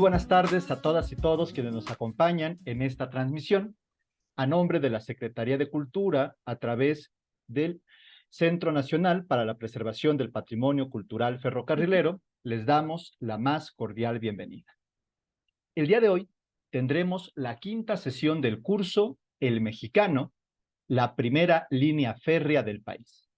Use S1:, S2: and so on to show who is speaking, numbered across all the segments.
S1: buenas tardes a todas y todos quienes nos acompañan en esta transmisión. A nombre de la Secretaría de Cultura, a través del Centro Nacional para la Preservación del Patrimonio Cultural Ferrocarrilero, les damos la más cordial bienvenida. El día de hoy tendremos la quinta sesión del curso El Mexicano, la primera línea férrea del país.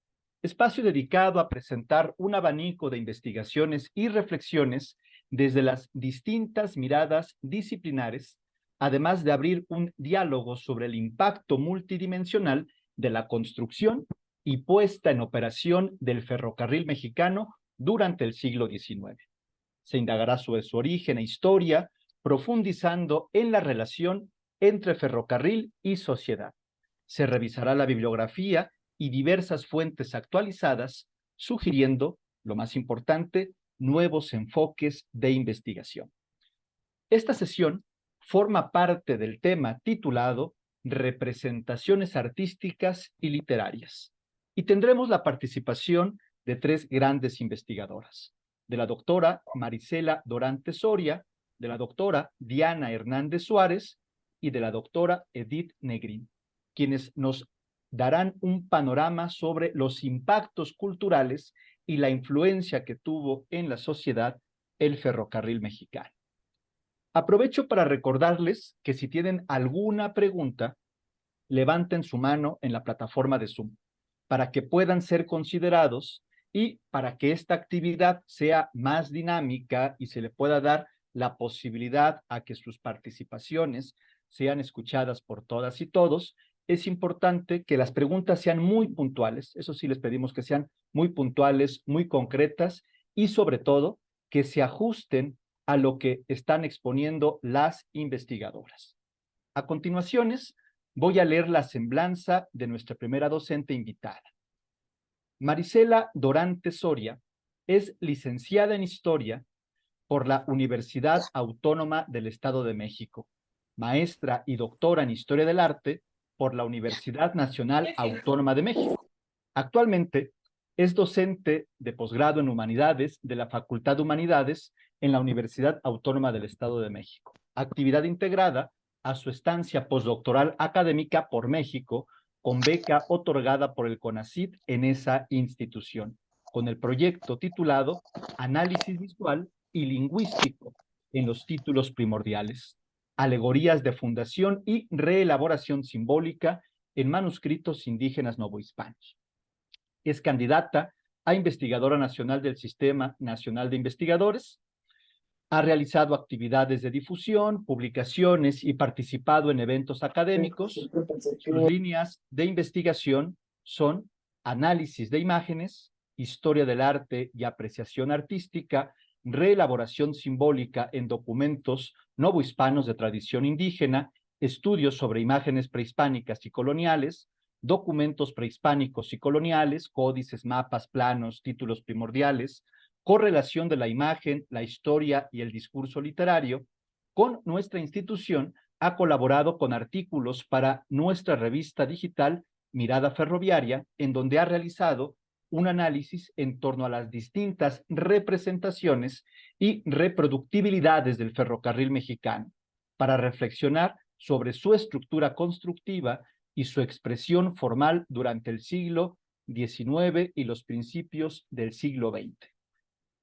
S1: Espacio dedicado a presentar un abanico de investigaciones y reflexiones desde las distintas miradas disciplinares, además de abrir un diálogo sobre el impacto multidimensional de la construcción y puesta en operación del ferrocarril mexicano durante el siglo XIX. Se indagará sobre su origen e historia, profundizando en la relación entre ferrocarril y sociedad. Se revisará la bibliografía y diversas fuentes actualizadas, sugiriendo, lo más importante, nuevos enfoques de investigación. Esta sesión forma parte del tema titulado Representaciones artísticas y literarias, y tendremos la participación de tres grandes investigadoras, de la doctora Marisela Dorante Soria, de la doctora Diana Hernández Suárez y de la doctora Edith Negrín, quienes nos darán un panorama sobre los impactos culturales y la influencia que tuvo en la sociedad el ferrocarril mexicano. Aprovecho para recordarles que si tienen alguna pregunta, levanten su mano en la plataforma de Zoom para que puedan ser considerados y para que esta actividad sea más dinámica y se le pueda dar la posibilidad a que sus participaciones sean escuchadas por todas y todos. Es importante que las preguntas sean muy puntuales, eso sí les pedimos que sean muy puntuales, muy concretas y sobre todo que se ajusten a lo que están exponiendo las investigadoras. A continuación, voy a leer la semblanza de nuestra primera docente invitada. Marisela Dorante Soria es licenciada en Historia por la Universidad Autónoma del Estado de México, maestra y doctora en Historia del Arte por la Universidad Nacional Autónoma de México. Actualmente es docente de posgrado en Humanidades de la Facultad de Humanidades en la Universidad Autónoma del Estado de México, actividad integrada a su estancia postdoctoral académica por México con beca otorgada por el CONACYT en esa institución, con el proyecto titulado Análisis Visual y Lingüístico en los títulos primordiales, alegorías de fundación y reelaboración simbólica en manuscritos indígenas novohispanos. Es candidata a investigadora nacional del Sistema Nacional de Investigadores. Ha realizado actividades de difusión, publicaciones y participado en eventos académicos. Sus líneas de investigación son análisis de imágenes, historia del arte y apreciación artística, reelaboración simbólica en documentos novohispanos de tradición indígena, estudios sobre imágenes prehispánicas y coloniales, documentos prehispánicos y coloniales, códices, mapas, planos, títulos primordiales, correlación de la imagen, la historia y el discurso literario. Con nuestra institución ha colaborado con artículos para nuestra revista digital Mirada Ferroviaria, en donde ha realizado un análisis en torno a las distintas representaciones y reproductibilidades del ferrocarril mexicano, para reflexionar sobre su estructura constructiva y su expresión formal durante el siglo XIX y los principios del siglo XX.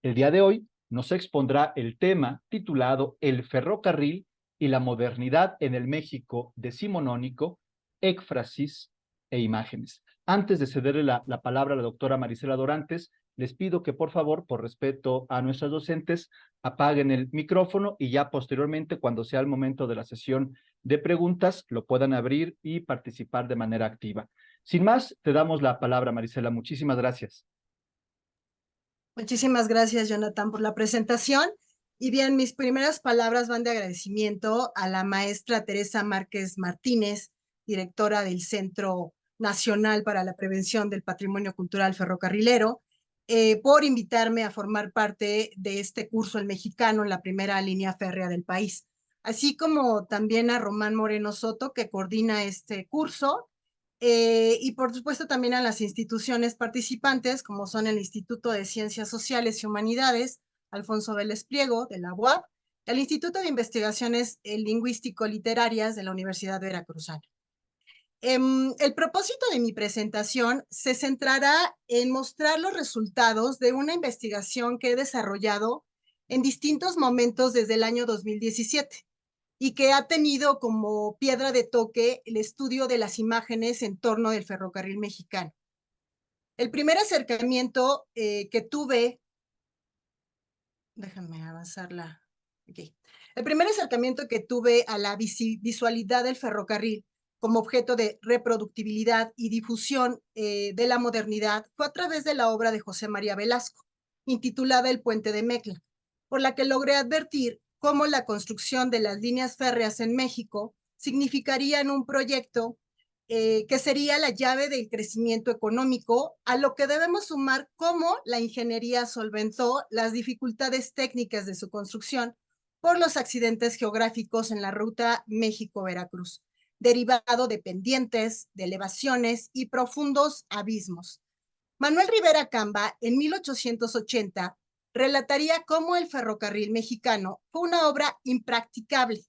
S1: El día de hoy nos expondrá el tema titulado El ferrocarril y la modernidad en el México decimonónico, éfrasis e imágenes. Antes de cederle la palabra a la doctora Marisela Dorantes, les pido que por favor, por respeto a nuestras docentes, apaguen el micrófono y ya posteriormente, cuando sea el momento de la sesión de preguntas, lo puedan abrir y participar de manera activa. Sin más, te damos la palabra, Marisela. Muchísimas gracias.
S2: Muchísimas gracias, Jonathan, por la presentación. Y bien, mis primeras palabras van de agradecimiento a la maestra Teresa Márquez Martínez, directora del Centro Nacional para la Prevención del Patrimonio Cultural Ferrocarrilero, por invitarme a formar parte de este curso El Mexicano en la primera línea férrea del país, así como también a Román Moreno Soto, que coordina este curso, y por supuesto también a las instituciones participantes, como son el Instituto de Ciencias Sociales y Humanidades, Alfonso Vélez Pliego, de la UAP, del Instituto de Investigaciones Lingüístico-Literarias de la Universidad Veracruzana. El propósito de mi presentación se centrará en mostrar los resultados de una investigación que he desarrollado en distintos momentos desde el año 2017 y que ha tenido como piedra de toque el estudio de las imágenes en torno del ferrocarril mexicano. El primer acercamiento que tuve, déjame avanzarla aquí. El primer acercamiento que tuve a la visualidad del ferrocarril como objeto de reproductibilidad y difusión de la modernidad fue a través de la obra de José María Velasco, intitulada El Puente de Mecla, por la que logré advertir cómo la construcción de las líneas férreas en México significaría en un proyecto que sería la llave del crecimiento económico, a lo que debemos sumar cómo la ingeniería solventó las dificultades técnicas de su construcción por los accidentes geográficos en la ruta México-Veracruz, derivado de pendientes, de elevaciones y profundos abismos. Manuel Rivera Camba, en 1880, relataría cómo el ferrocarril mexicano fue una obra impracticable,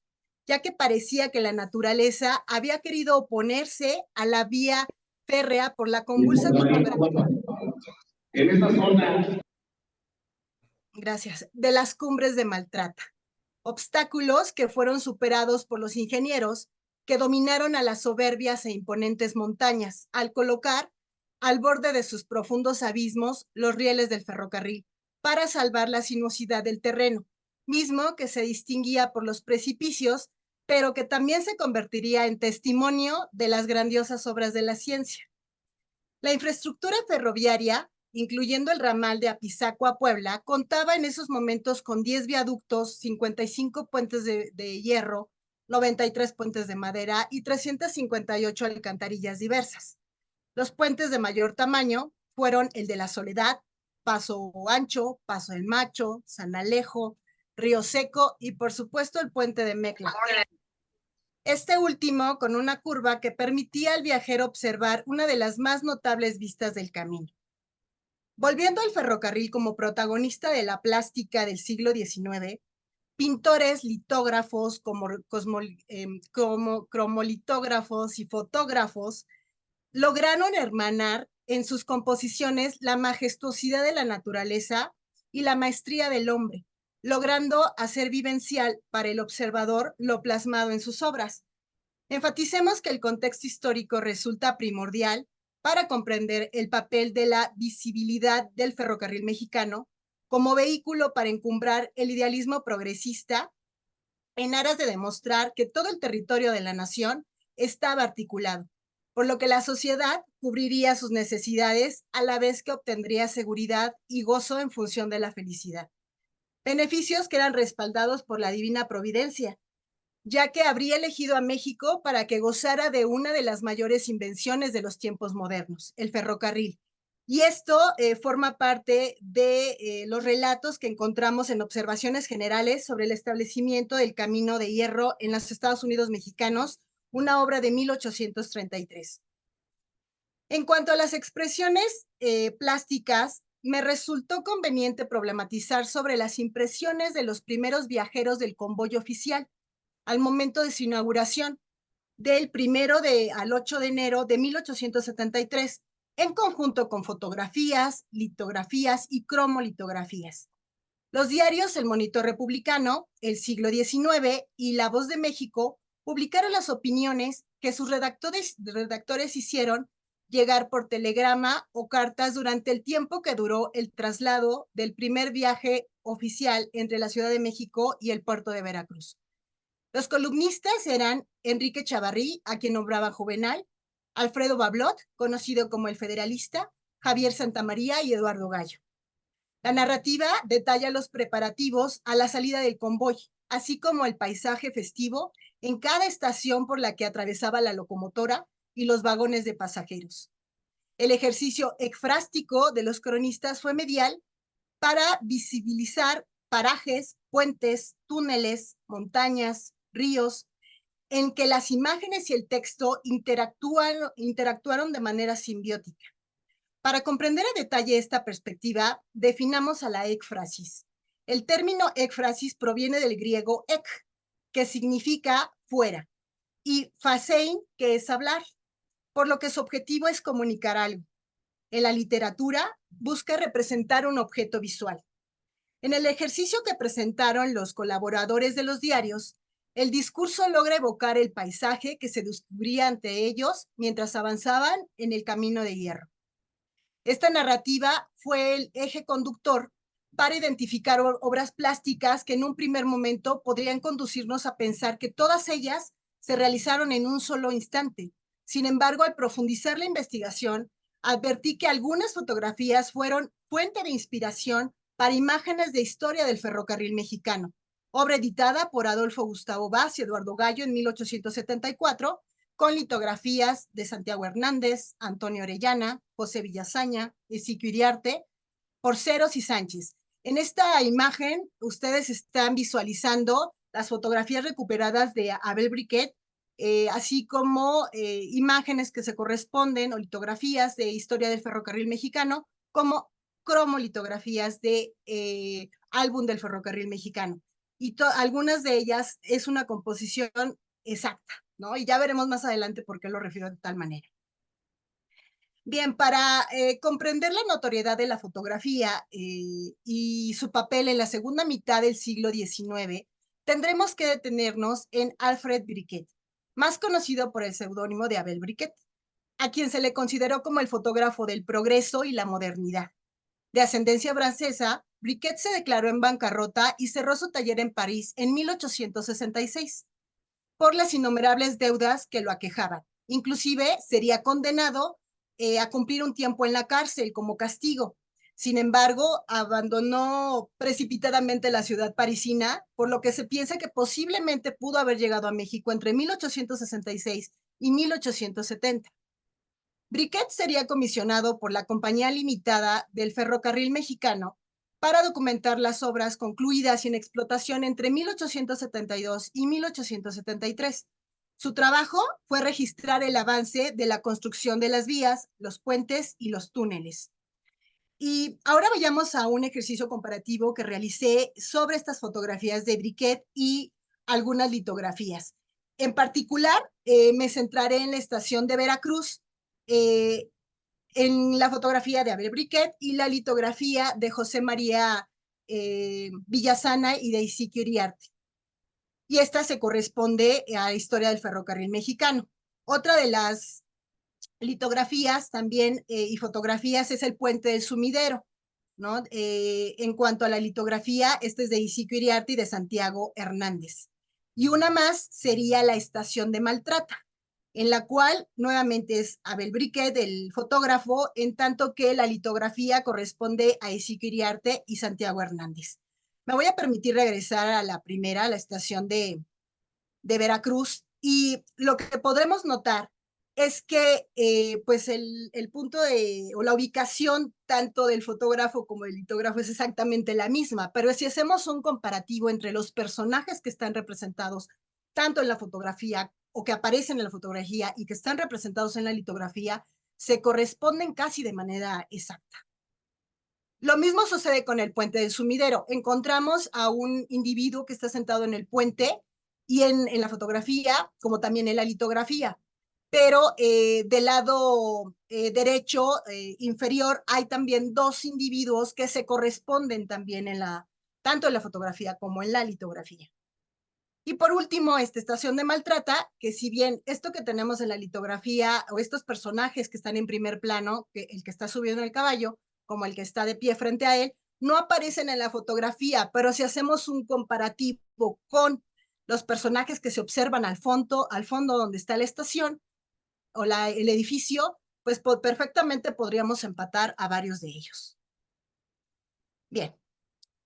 S2: ya que parecía que la naturaleza había querido oponerse a la vía férrea por la convulsa topografía. En esa zona. Gracias. De las cumbres de Maltrata. Obstáculos que fueron superados por los ingenieros que dominaron a las soberbias e imponentes montañas al colocar al borde de sus profundos abismos los rieles del ferrocarril para salvar la sinuosidad del terreno, mismo que se distinguía por los precipicios, pero que también se convertiría en testimonio de las grandiosas obras de la ciencia. La infraestructura ferroviaria, incluyendo el ramal de Apizaco a Puebla, contaba en esos momentos con 10 viaductos, 55 puentes de hierro, 93 puentes de madera y 358 alcantarillas diversas. Los puentes de mayor tamaño fueron el de la Soledad, Paso Ancho, Paso del Macho, San Alejo, Río Seco y por supuesto el puente de Mecla. Este último con una curva que permitía al viajero observar una de las más notables vistas del camino. Volviendo al ferrocarril como protagonista de la plástica del siglo XIX, pintores, litógrafos, como cromolitógrafos y fotógrafos lograron hermanar en sus composiciones la majestuosidad de la naturaleza y la maestría del hombre, logrando hacer vivencial para el observador lo plasmado en sus obras. Enfaticemos que el contexto histórico resulta primordial para comprender el papel de la visibilidad del ferrocarril mexicano como vehículo para encumbrar el idealismo progresista en aras de demostrar que todo el territorio de la nación estaba articulado, por lo que la sociedad cubriría sus necesidades a la vez que obtendría seguridad y gozo en función de la felicidad. Beneficios que eran respaldados por la divina providencia, ya que habría elegido a México para que gozara de una de las mayores invenciones de los tiempos modernos, el ferrocarril. Y esto forma parte de los relatos que encontramos en Observaciones Generales sobre el establecimiento del Camino de Hierro en los Estados Unidos mexicanos, una obra de 1833. En cuanto a las expresiones plásticas, me resultó conveniente problematizar sobre las impresiones de los primeros viajeros del convoy oficial al momento de su inauguración, del 1 al 8 de enero de 1873, en conjunto con fotografías, litografías y cromolitografías. Los diarios El Monitor Republicano, El Siglo XIX y La Voz de México publicaron las opiniones que sus redactores hicieron llegar por telegrama o cartas durante el tiempo que duró el traslado del primer viaje oficial entre la Ciudad de México y el puerto de Veracruz. Los columnistas eran Enrique Chavarrí, a quien nombraba Juvenal, Alfredo Bablot, conocido como el Federalista, Javier Santamaría y Eduardo Gallo. La narrativa detalla los preparativos a la salida del convoy, así como el paisaje festivo en cada estación por la que atravesaba la locomotora y los vagones de pasajeros. El ejercicio ekfrástico de los cronistas fue medial para visibilizar parajes, puentes, túneles, montañas, ríos, en que las imágenes y el texto interactuaron de manera simbiótica. Para comprender a detalle esta perspectiva, definamos a la ekfrasis. El término ekphrasis proviene del griego ek, que significa fuera, y phasein, que es hablar, por lo que su objetivo es comunicar algo. En la literatura, busca representar un objeto visual. En el ejercicio que presentaron los colaboradores de los diarios, el discurso logra evocar el paisaje que se descubría ante ellos mientras avanzaban en el camino de hierro. Esta narrativa fue el eje conductor para identificar obras plásticas que en un primer momento podrían conducirnos a pensar que todas ellas se realizaron en un solo instante. Sin embargo, al profundizar la investigación, advertí que algunas fotografías fueron fuente de inspiración para imágenes de historia del ferrocarril mexicano, obra editada por Adolfo Gustavo Bas y Eduardo Gallo en 1874, con litografías de Santiago Hernández, Antonio Orellana, José Villasaña, Ezequiel Iriarte, Porceros y Sánchez. En esta imagen, ustedes están visualizando las fotografías recuperadas de Abel Briquet, así como imágenes que se corresponden o litografías de historia del ferrocarril mexicano, como cromolitografías de álbum del ferrocarril mexicano. Y algunas de ellas es una composición exacta, ¿no? Y ya veremos más adelante por qué lo refiero de tal manera. Bien, para comprender la notoriedad de la fotografía y su papel en la segunda mitad del siglo XIX, tendremos que detenernos en Alfred Briquet, más conocido por el seudónimo de Abel Briquet, a quien se le consideró como el fotógrafo del progreso y la modernidad. De ascendencia francesa, Briquet se declaró en bancarrota y cerró su taller en París en 1866 por las innumerables deudas que lo aquejaban. Inclusive sería condenado a cumplir un tiempo en la cárcel como castigo. Sin embargo, abandonó precipitadamente la ciudad parisina, por lo que se piensa que posiblemente pudo haber llegado a México entre 1866 y 1870. Briquet sería comisionado por la Compañía Limitada del Ferrocarril Mexicano para documentar las obras concluidas y en explotación entre 1872 y 1873. Su trabajo fue registrar el avance de la construcción de las vías, los puentes y los túneles. Y ahora vayamos a un ejercicio comparativo que realicé sobre estas fotografías de Briquet y algunas litografías. En particular, me centraré en la estación de Veracruz, en la fotografía de Abel Briquet y la litografía de José María Villasana y de Ezequiel Iriarte. Y esta se corresponde a la historia del ferrocarril mexicano. Otra de las litografías también y fotografías es el puente del Sumidero, ¿no? En cuanto a la litografía, este es de Ezequiel Iriarte y de Santiago Hernández. Y una más sería la estación de Maltrata, en la cual nuevamente es Abel Briquet, el fotógrafo, en tanto que la litografía corresponde a Ezequiel Iriarte y Santiago Hernández. Me voy a permitir regresar a la primera, a la estación de Veracruz, y lo que podremos notar es que pues el punto o la ubicación tanto del fotógrafo como del litógrafo es exactamente la misma, pero si hacemos un comparativo entre los personajes que están representados tanto en la fotografía o que aparecen en la fotografía y que están representados en la litografía, se corresponden casi de manera exacta. Lo mismo sucede con el puente del Sumidero. Encontramos a un individuo que está sentado en el puente y en la fotografía, como también en la litografía. Pero del lado derecho inferior hay también dos individuos que se corresponden también tanto en la fotografía como en la litografía. Y por último, esta estación de Maltrata, que si bien esto que tenemos en la litografía o estos personajes que están en primer plano, el que está subiendo el caballo, como el que está de pie frente a él, no aparecen en la fotografía, pero si hacemos un comparativo con los personajes que se observan al fondo donde está la estación o el edificio, pues perfectamente podríamos empatar a varios de ellos. Bien.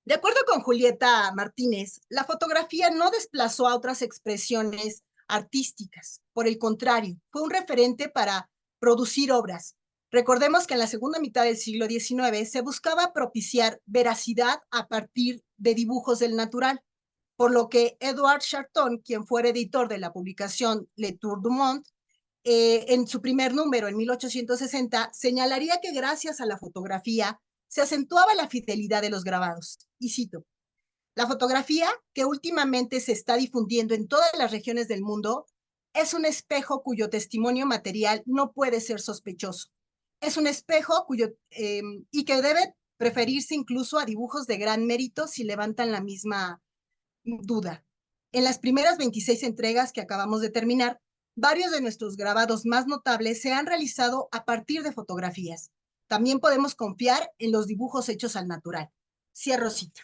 S2: De acuerdo con Julieta Martínez, la fotografía no desplazó a otras expresiones artísticas. Por el contrario, fue un referente para producir obras. Recordemos que en la segunda mitad del siglo XIX se buscaba propiciar veracidad a partir de dibujos del natural, por lo que Edouard Charton, quien fuera editor de la publicación Le Tour du Monde, en su primer número, en 1860, señalaría que gracias a la fotografía se acentuaba la fidelidad de los grabados. Y cito, La fotografía, que últimamente se está difundiendo en todas las regiones del mundo, es un espejo cuyo testimonio material no puede ser sospechoso. Es un espejo y que debe preferirse incluso a dibujos de gran mérito si levantan la misma duda. En las primeras 26 entregas que acabamos de terminar, varios de nuestros grabados más notables se han realizado a partir de fotografías. También podemos confiar en los dibujos hechos al natural. Cierro cita.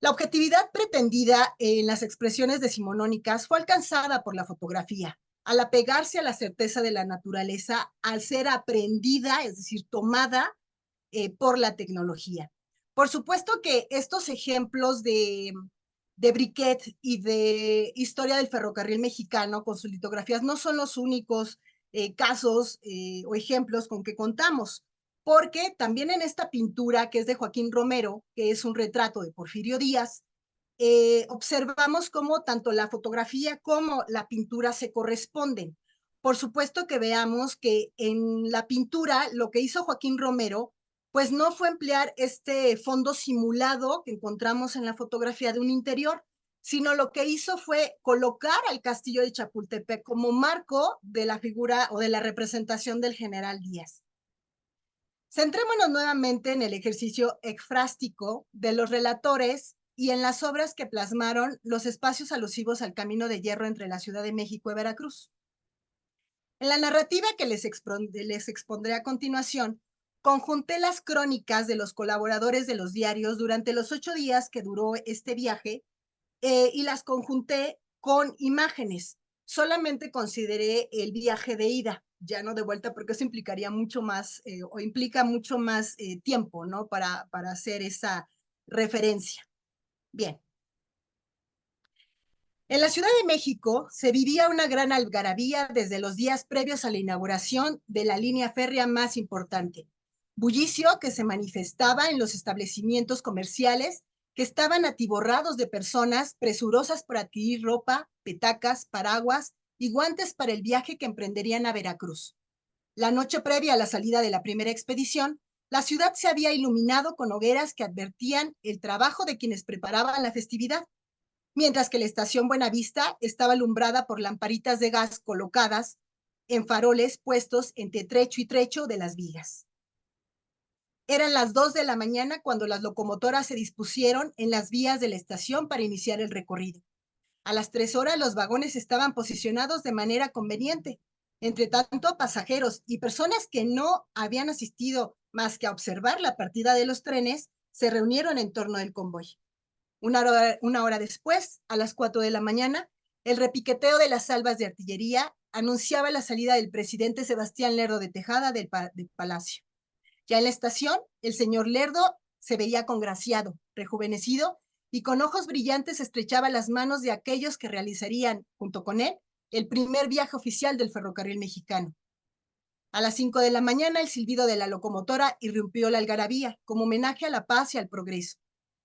S2: La objetividad pretendida en las expresiones decimonónicas fue alcanzada por la fotografía, al apegarse a la certeza de la naturaleza, al ser aprendida, es decir, tomada por la tecnología. Por supuesto que estos ejemplos de briquet y de historia del ferrocarril mexicano con sus litografías no son los únicos casos o ejemplos con que contamos, porque también en esta pintura que es de Joaquín Romero, que es un retrato de Porfirio Díaz, observamos cómo tanto la fotografía como la pintura se corresponden. Por supuesto que veamos que en la pintura lo que hizo Joaquín Romero pues no fue emplear este fondo simulado que encontramos en la fotografía de un interior, sino lo que hizo fue colocar al castillo de Chapultepec como marco de la figura o de la representación del general Díaz. Centrémonos nuevamente en el ejercicio ekfrástico de los relatores y en las obras que plasmaron los espacios alusivos al camino de hierro entre la Ciudad de México y Veracruz. En la narrativa que les expondré a continuación, conjunté las crónicas de los colaboradores de los diarios durante los 8 días que duró este viaje y las conjunté con imágenes. Solamente consideré el viaje de ida, ya no de vuelta, porque eso implicaría mucho más o implica mucho más tiempo, ¿no? Para hacer esa referencia. Bien. En la Ciudad de México se vivía una gran algarabía desde los días previos a la inauguración de la línea férrea más importante. Bullicio que se manifestaba en los establecimientos comerciales que estaban atiborrados de personas presurosas por adquirir ropa, petacas, paraguas y guantes para el viaje que emprenderían a Veracruz. La noche previa a la salida de la primera expedición, la ciudad se había iluminado con hogueras que advertían el trabajo de quienes preparaban la festividad, mientras que la estación Buenavista estaba alumbrada por lamparitas de gas colocadas en faroles puestos entre trecho y trecho de las vigas. Eran las 2 de la mañana cuando las locomotoras se dispusieron en las vías de la estación para iniciar el recorrido. A las 3 horas los vagones estaban posicionados de manera conveniente. Entre tanto, pasajeros y personas que no habían asistido más que a observar la partida de los trenes se reunieron en torno del convoy. Una hora después, a las 4 de la mañana, el repiqueteo de las salvas de artillería anunciaba la salida del presidente Sebastián Lerdo de Tejada del Palacio. Ya en la estación, el señor Lerdo se veía congraciado, rejuvenecido y con ojos brillantes estrechaba las manos de aquellos que realizarían, junto con él, el primer viaje oficial del ferrocarril mexicano. A las 5 de la mañana, el silbido de la locomotora irrumpió la algarabía como homenaje a la paz y al progreso,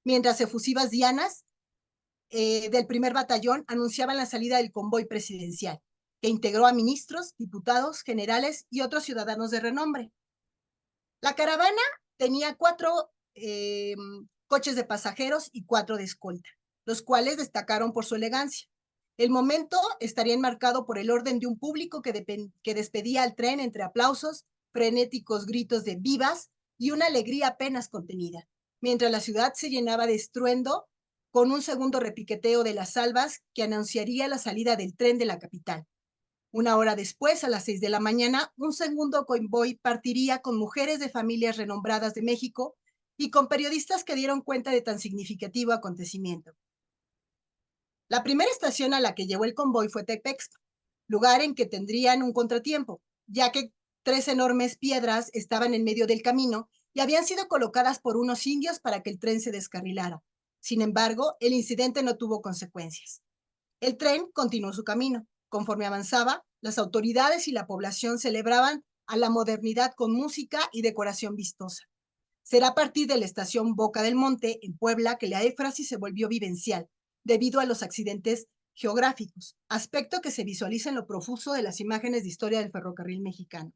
S2: mientras efusivas dianas del primer batallón anunciaban la salida del convoy presidencial, que integró a ministros, diputados, generales y otros ciudadanos de renombre. La caravana tenía 4 coches de pasajeros y 4 de escolta, los cuales destacaron por su elegancia. El momento estaría enmarcado por el orden de un público que despedía al tren entre aplausos, frenéticos gritos de vivas y una alegría apenas contenida, mientras la ciudad se llenaba de estruendo con un segundo repiqueteo de las salvas que anunciaría la salida del tren de la capital. Una hora después, a las 6 de la mañana, un segundo convoy partiría con mujeres de familias renombradas de México y con periodistas que dieron cuenta de tan significativo acontecimiento. La primera estación a la que llegó el convoy fue Tepexpan, lugar en que tendrían un contratiempo, ya que 3 enormes piedras estaban en medio del camino y habían sido colocadas por unos indios para que el tren se descarrilara. Sin embargo, el incidente no tuvo consecuencias. El tren continuó su camino. Conforme avanzaba, las autoridades y la población celebraban a la modernidad con música y decoración vistosa. Será a partir de la estación Boca del Monte, en Puebla, que la éfrasis se volvió vivencial, debido a los accidentes geográficos, aspecto que se visualiza en lo profuso de las imágenes de historia del ferrocarril mexicano.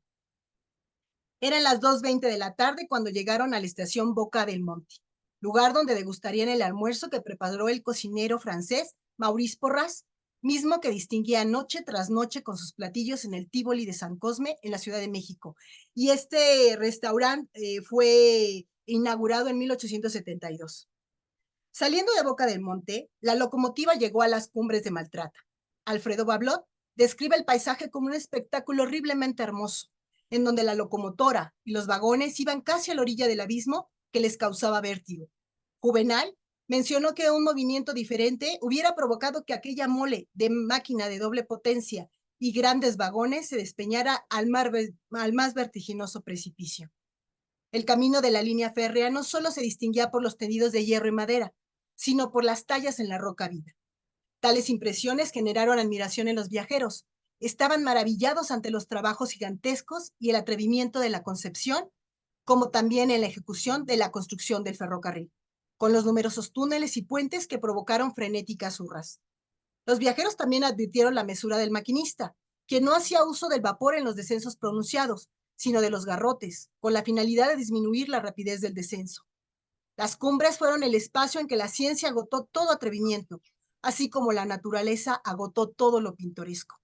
S2: Eran las 2:20 de la tarde cuando llegaron a la estación Boca del Monte. lugar donde degustarían el almuerzo que preparó el cocinero francés Maurice Porras, mismo que distinguía noche tras noche con sus platillos en el Tívoli de San Cosme en la Ciudad de México. Y este restaurante fue inaugurado en 1872. Saliendo de Boca del Monte, la locomotiva llegó a las cumbres de Maltrata. Alfredo Bablot describe el paisaje como un espectáculo horriblemente hermoso, en donde la locomotora y los vagones iban casi a la orilla del abismo que les causaba vértigo. Juvenal mencionó que un movimiento diferente hubiera provocado que aquella mole de máquina de doble potencia y grandes vagones se despeñara al más vertiginoso precipicio. El camino de la línea férrea no solo se distinguía por los tendidos de hierro y madera, sino por las tallas en la roca viva. Tales impresiones generaron admiración en los viajeros. Estaban maravillados ante los trabajos gigantescos y el atrevimiento de la concepción, como también en la ejecución de la construcción del ferrocarril, con los numerosos túneles y puentes que provocaron frenéticas hurras. Los viajeros también advirtieron la mesura del maquinista, quien no hacía uso del vapor en los descensos pronunciados, sino de los garrotes, con la finalidad de disminuir la rapidez del descenso. Las cumbres fueron el espacio en que la ciencia agotó todo atrevimiento, así como la naturaleza agotó todo lo pintoresco.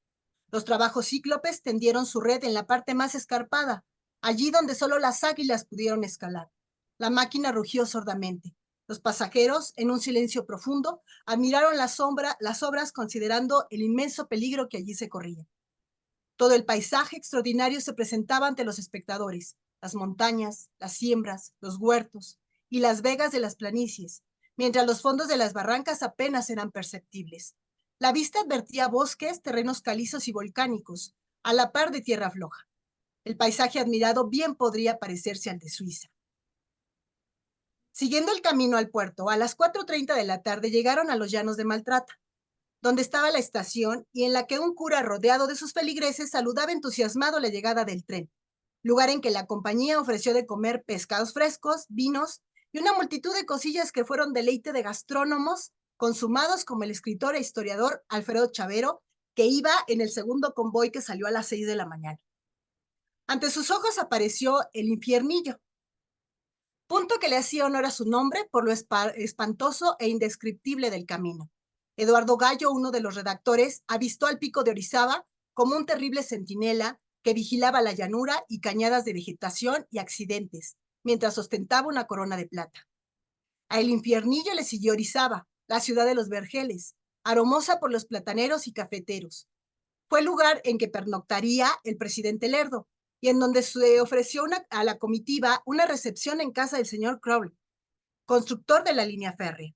S2: Los trabajos cíclopes tendieron su red en la parte más escarpada, allí donde solo las águilas pudieron escalar. La máquina rugió sordamente. Los pasajeros, en un silencio profundo, admiraron las obras considerando el inmenso peligro que allí se corría. Todo el paisaje extraordinario se presentaba ante los espectadores, las montañas, las siembras, los huertos y las vegas de las planicies, mientras los fondos de las barrancas apenas eran perceptibles. La vista advertía bosques, terrenos calizos y volcánicos, a la par de tierra floja. El paisaje admirado bien podría parecerse al de Suiza. Siguiendo el camino al puerto, a las 4:30 de la tarde llegaron a los llanos de Maltrata, donde estaba la estación y en la que un cura rodeado de sus feligreses saludaba entusiasmado la llegada del tren, lugar en que la compañía ofreció de comer pescados frescos, vinos y una multitud de cosillas que fueron deleite de gastrónomos consumados como el escritor e historiador Alfredo Chavero, que iba en el segundo convoy que salió a las 6 de la mañana. Ante sus ojos apareció el infiernillo, punto que le hacía honor a su nombre por lo espantoso e indescriptible del camino. Eduardo Gallo, uno de los redactores, avistó al pico de Orizaba como un terrible centinela que vigilaba la llanura y cañadas de vegetación y accidentes, mientras ostentaba una corona de plata. A el infiernillo le siguió Orizaba, la ciudad de los vergeles, aromosa por los plataneros y cafeteros. Fue el lugar en que pernoctaría el presidente Lerdo, y en donde se ofreció a la comitiva una recepción en casa del señor Crowley, constructor de la línea férrea.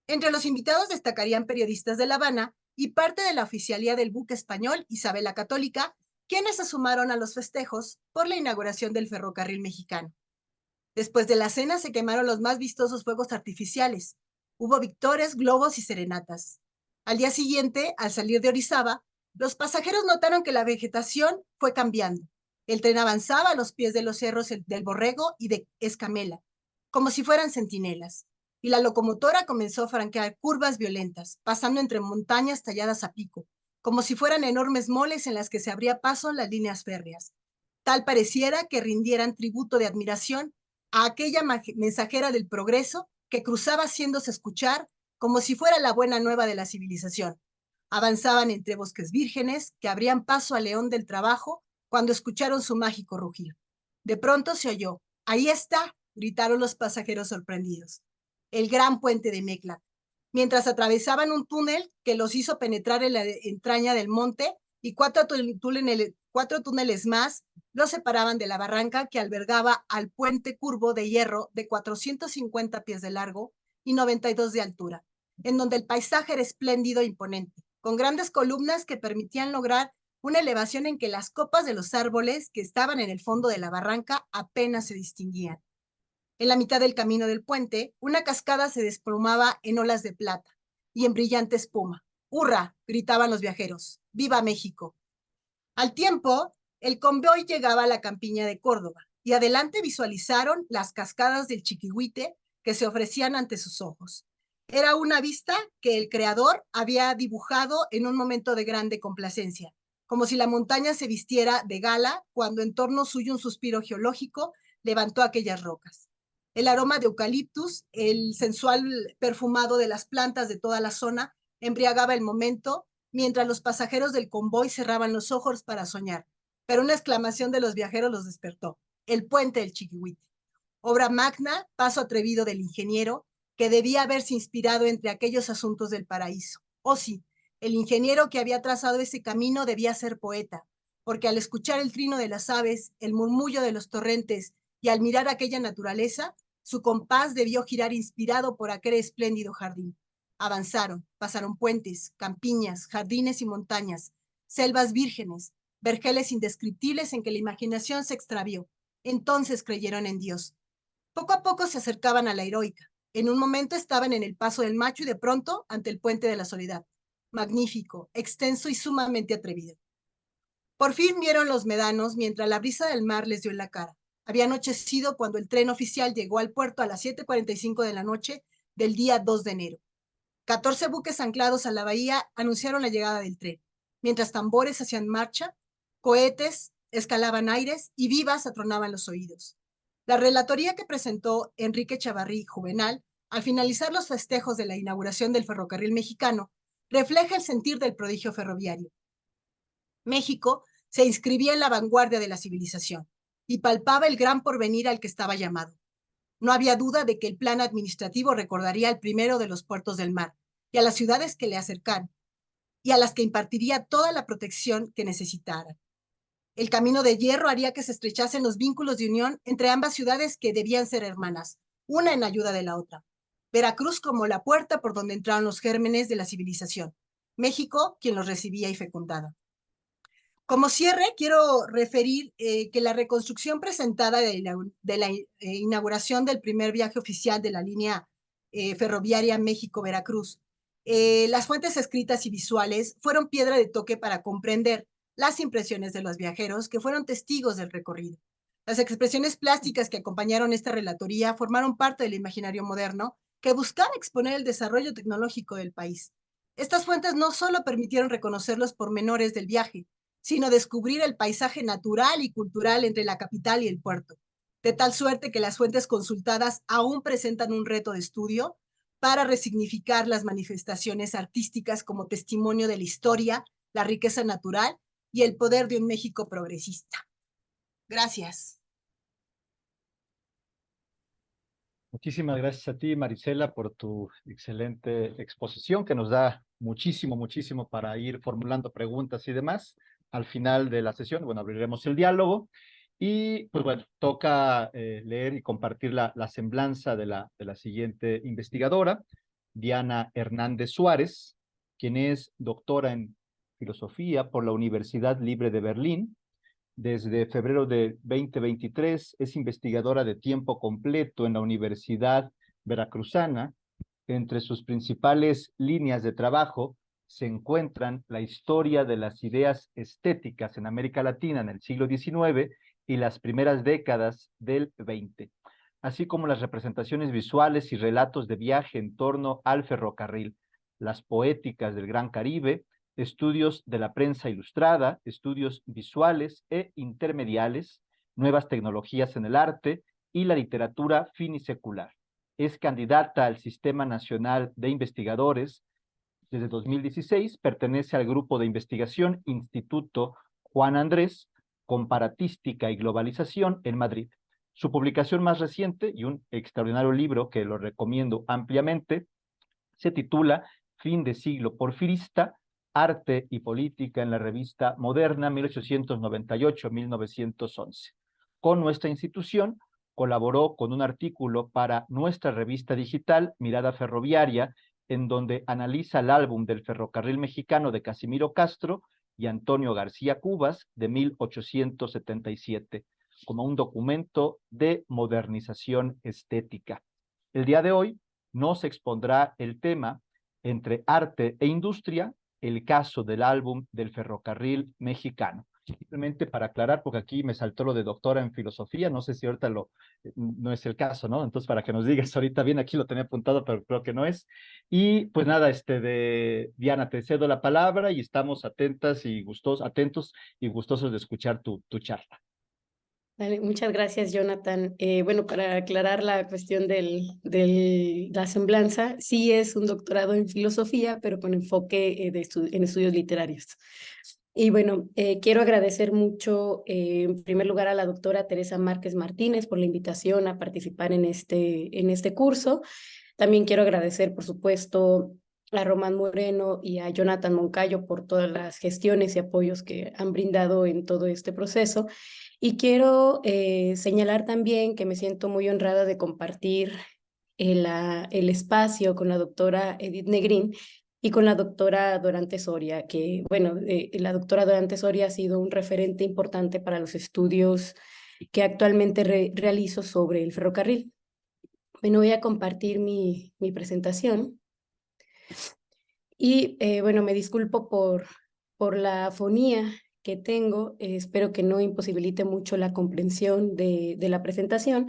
S2: Entre los invitados destacarían periodistas de La Habana y parte de la oficialía del buque español Isabel la Católica, quienes se sumaron a los festejos por la inauguración del ferrocarril mexicano. Después de la cena se quemaron los más vistosos fuegos artificiales. Hubo victores, globos y serenatas. Al día siguiente, al salir de Orizaba, los pasajeros notaron que la vegetación fue cambiando. El tren avanzaba a los pies de los cerros del Borrego y de Escamela, como si fueran centinelas, y la locomotora comenzó a franquear curvas violentas, pasando entre montañas talladas a pico, como si fueran enormes moles en las que se abría paso las líneas férreas. Tal pareciera que rindieran tributo de admiración a aquella mensajera del progreso que cruzaba haciéndose escuchar como si fuera la buena nueva de la civilización. Avanzaban entre bosques vírgenes que abrían paso al león del trabajo cuando escucharon su mágico rugir. De pronto se oyó: «Ahí está», gritaron los pasajeros sorprendidos. El gran puente de Mecla. Mientras atravesaban un túnel que los hizo penetrar en la entraña del monte y cuatro túneles más los separaban de la barranca que albergaba al puente curvo de hierro de 450 pies de largo y 92 de altura, en donde el paisaje era espléndido e imponente, con grandes columnas que permitían lograr una elevación en que las copas de los árboles que estaban en el fondo de la barranca apenas se distinguían. En la mitad del camino del puente, una cascada se desplomaba en olas de plata y en brillante espuma. ¡Hurra!, gritaban los viajeros. ¡Viva México! Al tiempo, el convoy llegaba a la campiña de Córdoba y adelante visualizaron las cascadas del Chiquihuite que se ofrecían ante sus ojos. Era una vista que el creador había dibujado en un momento de grande complacencia, como si la montaña se vistiera de gala cuando en torno suyo un suspiro geológico levantó aquellas rocas. El aroma de eucaliptus, el sensual perfumado de las plantas de toda la zona, embriagaba el momento, mientras los pasajeros del convoy cerraban los ojos para soñar. Pero una exclamación de los viajeros los despertó. El puente del Chiquihuite. Obra magna, paso atrevido del ingeniero, que debía haberse inspirado entre aquellos asuntos del paraíso. Oh sí, el ingeniero que había trazado ese camino debía ser poeta, porque al escuchar el trino de las aves, el murmullo de los torrentes y al mirar aquella naturaleza, su compás debió girar inspirado por aquel espléndido jardín. Avanzaron, pasaron puentes, campiñas, jardines y montañas, selvas vírgenes, vergeles indescriptibles en que la imaginación se extravió. Entonces creyeron en Dios. Poco a poco se acercaban a la heroica. En un momento estaban en el paso del Macho y de pronto ante el puente de la Soledad. Magnífico, extenso y sumamente atrevido. Por fin vieron los médanos mientras la brisa del mar les dio en la cara. Había anochecido cuando el tren oficial llegó al puerto a las 7:45 de la noche del día 2 de enero. 14 buques anclados a la bahía anunciaron la llegada del tren, mientras tambores hacían marcha, cohetes escalaban aires y vivas atronaban los oídos. La relatoría que presentó Enrique Chavarrí Juvenal al finalizar los festejos de la inauguración del ferrocarril mexicano refleja el sentir del prodigio ferroviario. México se inscribía en la vanguardia de la civilización y palpaba el gran porvenir al que estaba llamado. No había duda de que el plan administrativo recordaría al primero de los puertos del mar y a las ciudades que le acercan y a las que impartiría toda la protección que necesitaran. El camino de hierro haría que se estrechasen los vínculos de unión entre ambas ciudades que debían ser hermanas, una en ayuda de la otra. Veracruz como la puerta por donde entraron los gérmenes de la civilización. México quien los recibía y fecundaba. Como cierre, quiero referir que la reconstrucción presentada de la inauguración del primer viaje oficial de la línea ferroviaria México-Veracruz, las fuentes escritas y visuales fueron piedra de toque para comprender las impresiones de los viajeros que fueron testigos del recorrido. Las expresiones plásticas que acompañaron esta relatoría formaron parte del imaginario moderno que buscaba exponer el desarrollo tecnológico del país. Estas fuentes no solo permitieron reconocer los pormenores del viaje, sino descubrir el paisaje natural y cultural entre la capital y el puerto, de tal suerte que las fuentes consultadas aún presentan un reto de estudio para resignificar las manifestaciones artísticas como testimonio de la historia, la riqueza natural y el poder de un México progresista. Gracias.
S1: Muchísimas gracias a ti, Marisela, por tu excelente exposición que nos da muchísimo, muchísimo para ir formulando preguntas y demás. Al final de la sesión, bueno, abriremos el diálogo y, pues bueno, toca leer y compartir la semblanza de la siguiente investigadora, Diana Hernández Suárez, quien es doctora en filosofía por la Universidad Libre de Berlín. Desde febrero de 2023 es investigadora de tiempo completo en la Universidad Veracruzana. Entre sus principales líneas de trabajo se encuentran la historia de las ideas estéticas en América Latina en el siglo XIX y las primeras décadas del XX, así como las representaciones visuales y relatos de viaje en torno al ferrocarril, las poéticas del Gran Caribe, estudios de la prensa ilustrada, estudios visuales e intermediales, nuevas tecnologías en el arte y la literatura finisecular. Es candidata al Sistema Nacional de Investigadores. Desde 2016 pertenece al grupo de investigación Instituto Juan Andrés, Comparatística y Globalización en Madrid. Su publicación más reciente y un extraordinario libro que lo recomiendo ampliamente se titula Fin de siglo porfirista, Arte y Política en la revista Moderna 1898-1911. Con nuestra institución colaboró con un artículo para nuestra revista digital Mirada Ferroviaria, en donde analiza el álbum del ferrocarril mexicano de Casimiro Castro y Antonio García Cubas de 1877, como un documento de modernización estética. El día de hoy nos expondrá el tema Entre arte e industria, el caso del álbum del ferrocarril mexicano. Simplemente para aclarar, porque aquí me saltó lo de doctora en filosofía, no sé si ahorita no es el caso, ¿no? Entonces, para que nos digas ahorita bien, aquí lo tenía apuntado, pero creo que no es. Y pues nada, Diana, te cedo la palabra y estamos atentos y gustosos de escuchar tu charla.
S3: Vale, muchas gracias, Jonathan. Bueno, para aclarar la cuestión la semblanza, sí es un doctorado en filosofía, pero con enfoque en estudios literarios. Y bueno, quiero agradecer mucho, en primer lugar, a la doctora Teresa Márquez Martínez por la invitación a participar en este curso. También quiero agradecer, por supuesto, a Román Moreno y a Jonathan Moncayo por todas las gestiones y apoyos que han brindado en todo este proceso. Y quiero señalar también que me siento muy honrada de compartir el espacio con la doctora Edith Negrín y con la doctora Dorante Soria, que, bueno, la doctora Dorante Soria ha sido un referente importante para los estudios que actualmente realizo sobre el ferrocarril. Bueno, voy a compartir mi presentación. Y bueno, me disculpo por la afonía que tengo. Espero que no imposibilite mucho la comprensión de la presentación.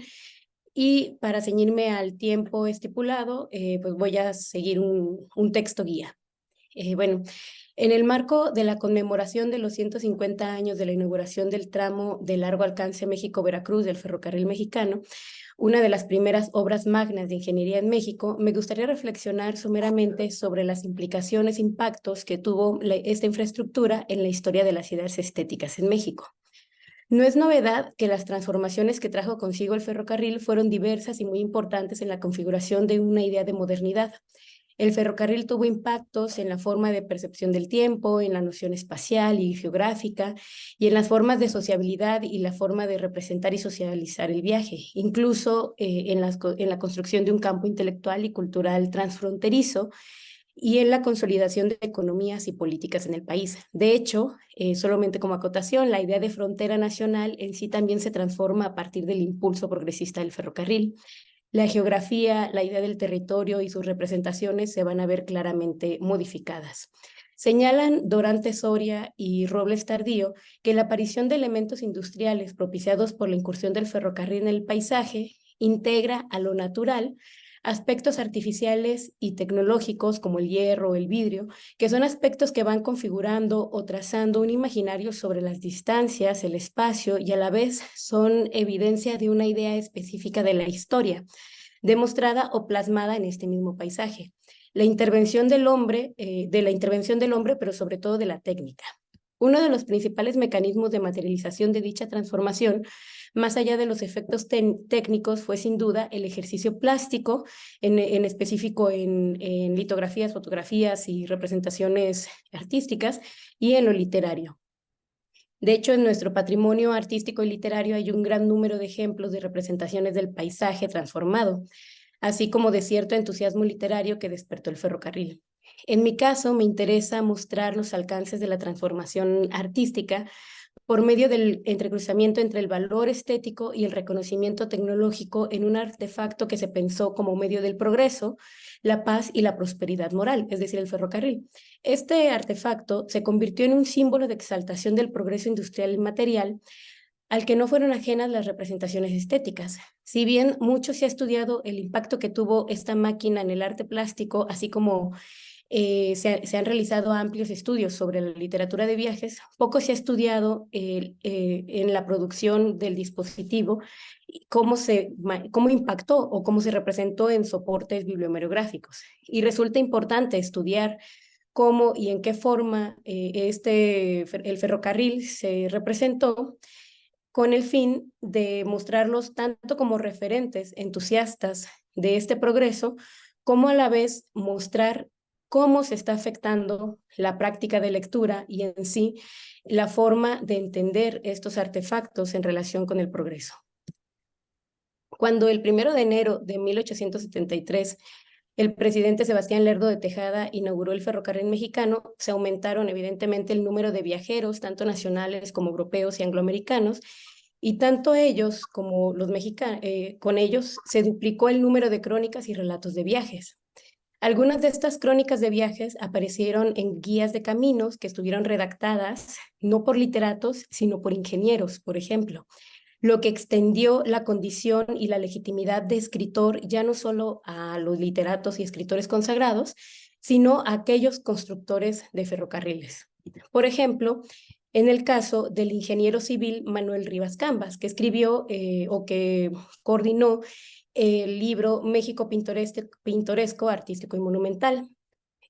S3: Y para ceñirme al tiempo estipulado, pues voy a seguir un texto guía. Bueno, en el marco de la conmemoración de los 150 años de la inauguración del tramo de largo alcance México-Veracruz del ferrocarril mexicano, una de las primeras obras magnas de ingeniería en México, me gustaría reflexionar someramente sobre las implicaciones e impactos que tuvo esta infraestructura en la historia de las ideas estéticas en México. No es novedad que las transformaciones que trajo consigo el ferrocarril fueron diversas y muy importantes en la configuración de una idea de modernidad. El ferrocarril tuvo impactos en la forma de percepción del tiempo, en la noción espacial y geográfica, y en las formas de sociabilidad y la forma de representar y socializar el viaje, incluso en la construcción de un campo intelectual y cultural transfronterizo y en la consolidación de economías y políticas en el país. De hecho, solamente como acotación, la idea de frontera nacional en sí también se transforma a partir del impulso progresista del ferrocarril. La geografía, la idea del territorio y sus representaciones se van a ver claramente modificadas. Señalan Dorante Soria y Robles Tardío que la aparición de elementos industriales propiciados por la incursión del ferrocarril en el paisaje integra a lo natural aspectos artificiales y tecnológicos como el hierro o el vidrio, que son aspectos que van configurando o trazando un imaginario sobre las distancias, el espacio, y a la vez son evidencia de una idea específica de la historia, demostrada o plasmada en este mismo paisaje. La intervención del hombre, pero sobre todo de la técnica. Uno de los principales mecanismos de materialización de dicha transformación, más allá de los efectos técnicos, fue sin duda el ejercicio plástico, en específico en litografías, fotografías y representaciones artísticas, y en lo literario. De hecho, en nuestro patrimonio artístico y literario hay un gran número de ejemplos de representaciones del paisaje transformado, así como de cierto entusiasmo literario que despertó el ferrocarril. En mi caso, me interesa mostrar los alcances de la transformación artística por medio del entrecruzamiento entre el valor estético y el reconocimiento tecnológico en un artefacto que se pensó como medio del progreso, la paz y la prosperidad moral, es decir, el ferrocarril. Este artefacto se convirtió en un símbolo de exaltación del progreso industrial y material, al que no fueron ajenas las representaciones estéticas. Si bien mucho se ha estudiado el impacto que tuvo esta máquina en el arte plástico, así como se han realizado amplios estudios sobre la literatura de viajes, poco se ha estudiado en la producción del dispositivo cómo impactó o cómo se representó en soportes bibliomerográficos. Y resulta importante estudiar cómo y en qué forma el ferrocarril se representó con el fin de mostrarlos tanto como referentes entusiastas de este progreso, como a la vez mostrar cómo se está afectando la práctica de lectura y en sí la forma de entender estos artefactos en relación con el progreso. Cuando el 1 de enero de 1873 el presidente Sebastián Lerdo de Tejada inauguró el ferrocarril mexicano, se aumentaron evidentemente el número de viajeros, tanto nacionales como europeos y angloamericanos, y tanto ellos como los mexicanos, con ellos se duplicó el número de crónicas y relatos de viajes. Algunas de estas crónicas de viajes aparecieron en guías de caminos que estuvieron redactadas no por literatos, sino por ingenieros, por ejemplo, lo que extendió la condición y la legitimidad de escritor ya no solo a los literatos y escritores consagrados, sino a aquellos constructores de ferrocarriles. Por ejemplo, en el caso del ingeniero civil Manuel Rivas Cambas, que escribió o que coordinó el libro México Pintoresco, Artístico y Monumental,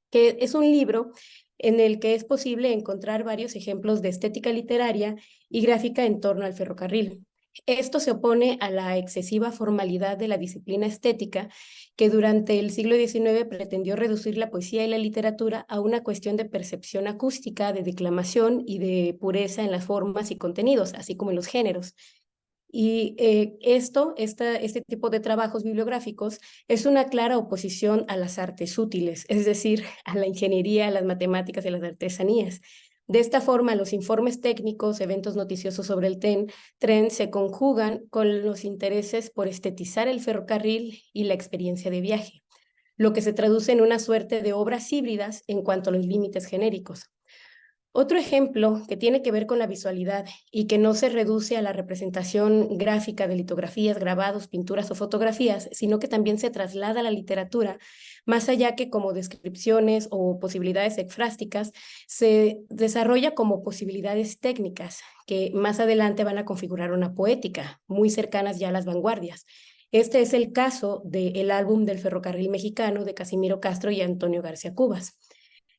S3: que es un libro en el que es posible encontrar varios ejemplos de estética literaria y gráfica en torno al ferrocarril. Esto se opone a la excesiva formalidad de la disciplina estética, que durante el siglo XIX pretendió reducir la poesía y la literatura a una cuestión de percepción acústica, de declamación y de pureza en las formas y contenidos, así como en los géneros. Y este tipo de trabajos bibliográficos es una clara oposición a las artes útiles, es decir, a la ingeniería, a las matemáticas y a las artesanías. De esta forma, los informes técnicos, eventos noticiosos sobre el tren se conjugan con los intereses por estetizar el ferrocarril y la experiencia de viaje, lo que se traduce en una suerte de obras híbridas en cuanto a los límites genéricos. Otro ejemplo que tiene que ver con la visualidad y que no se reduce a la representación gráfica de litografías, grabados, pinturas o fotografías, sino que también se traslada a la literatura, más allá que como descripciones o posibilidades ekfrásticas, se desarrolla como posibilidades técnicas que más adelante van a configurar una poética, muy cercanas ya a las vanguardias. Este es el caso del álbum del ferrocarril mexicano de Casimiro Castro y Antonio García Cubas.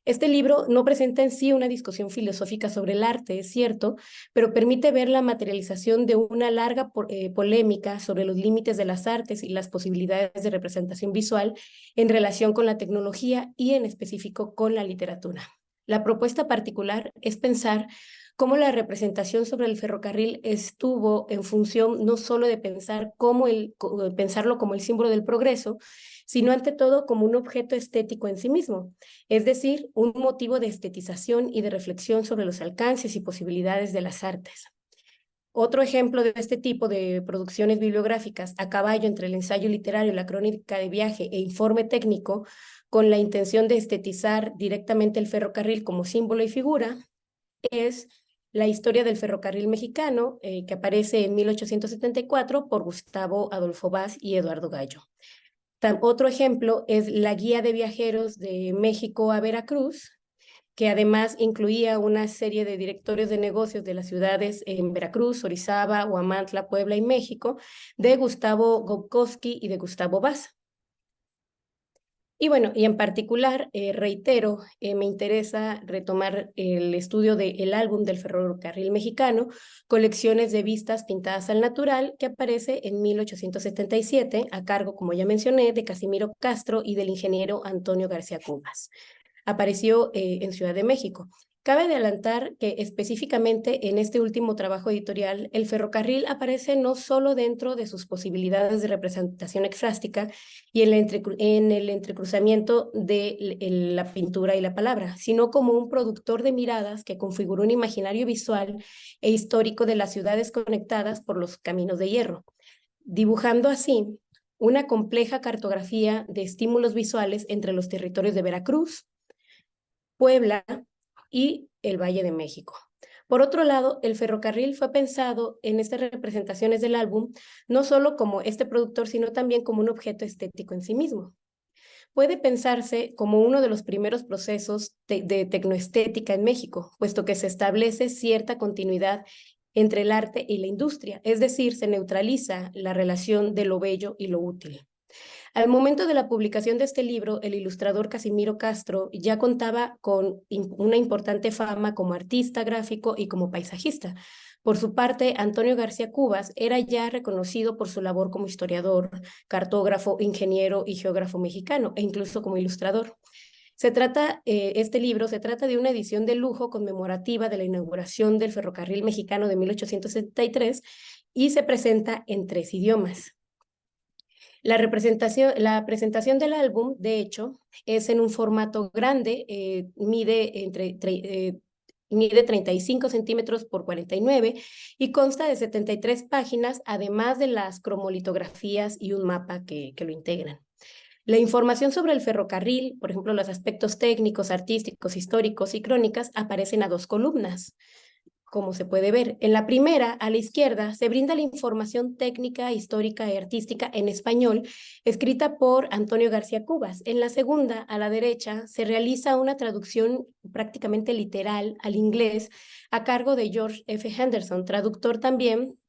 S3: Este libro no presenta en sí una discusión filosófica sobre el arte, es cierto, pero permite ver la materialización de una larga polémica sobre los límites de las artes y las posibilidades de representación visual en relación con la tecnología y en específico con la literatura. La propuesta particular es pensar cómo la representación sobre el ferrocarril estuvo en función no solo de pensarlo como el símbolo del progreso, sino ante todo como un objeto estético en sí mismo, es decir, un motivo de estetización y de reflexión sobre los alcances y posibilidades de las artes. Otro ejemplo de este tipo de producciones bibliográficas a caballo entre el ensayo literario, la crónica de viaje e informe técnico, con la intención de estetizar directamente el ferrocarril como símbolo y figura, es La historia del ferrocarril mexicano, que aparece en 1874 por Gustavo Adolfo Baz y Eduardo Gallo. Otro ejemplo es la guía de viajeros de México a Veracruz, que además incluía una serie de directorios de negocios de las ciudades en Veracruz, Orizaba, Huamantla, Puebla y México, de Gustavo Gobkowski y de Gustavo Baz. Y bueno, y en particular, reitero, me interesa retomar el estudio del álbum del ferrocarril mexicano, Colecciones de vistas pintadas al natural, que aparece en 1877, a cargo, como ya mencioné, de Casimiro Castro y del ingeniero Antonio García Cubas. Apareció en Ciudad de México. Cabe adelantar que específicamente en este último trabajo editorial, el ferrocarril aparece no solo dentro de sus posibilidades de representación ekfrástica y en el entrecruzamiento de la pintura y la palabra, sino como un productor de miradas que configuró un imaginario visual e histórico de las ciudades conectadas por los caminos de hierro, dibujando así una compleja cartografía de estímulos visuales entre los territorios de Veracruz, Puebla y el Valle de México. Por otro lado, el ferrocarril fue pensado en estas representaciones del álbum no solo como este productor, sino también como un objeto estético en sí mismo. Puede pensarse como uno de los primeros procesos de tecnoestética en México, puesto que se establece cierta continuidad entre el arte y la industria, es decir, se neutraliza la relación de lo bello y lo útil. Al momento de la publicación de este libro, el ilustrador Casimiro Castro ya contaba con una importante fama como artista gráfico y como paisajista. Por su parte, Antonio García Cubas era ya reconocido por su labor como historiador, cartógrafo, ingeniero y geógrafo mexicano, e incluso como ilustrador. Este libro se trata de una edición de lujo conmemorativa de la inauguración del ferrocarril mexicano de 1873 y se presenta en 3 idiomas. La presentación del álbum, de hecho, es en un formato grande, mide 35 centímetros por 49 y consta de 73 páginas, además de las cromolitografías y un mapa que lo integran. La información sobre el ferrocarril, por ejemplo, los aspectos técnicos, artísticos, históricos y crónicas, aparecen a 2 columnas. como se puede ver. En la primera, a la izquierda, se brinda la información técnica, histórica y artística en español, escrita por Antonio García Cubas. En la segunda, a la derecha, se realiza una traducción prácticamente literal al inglés a cargo de George F. Henderson, traductor también,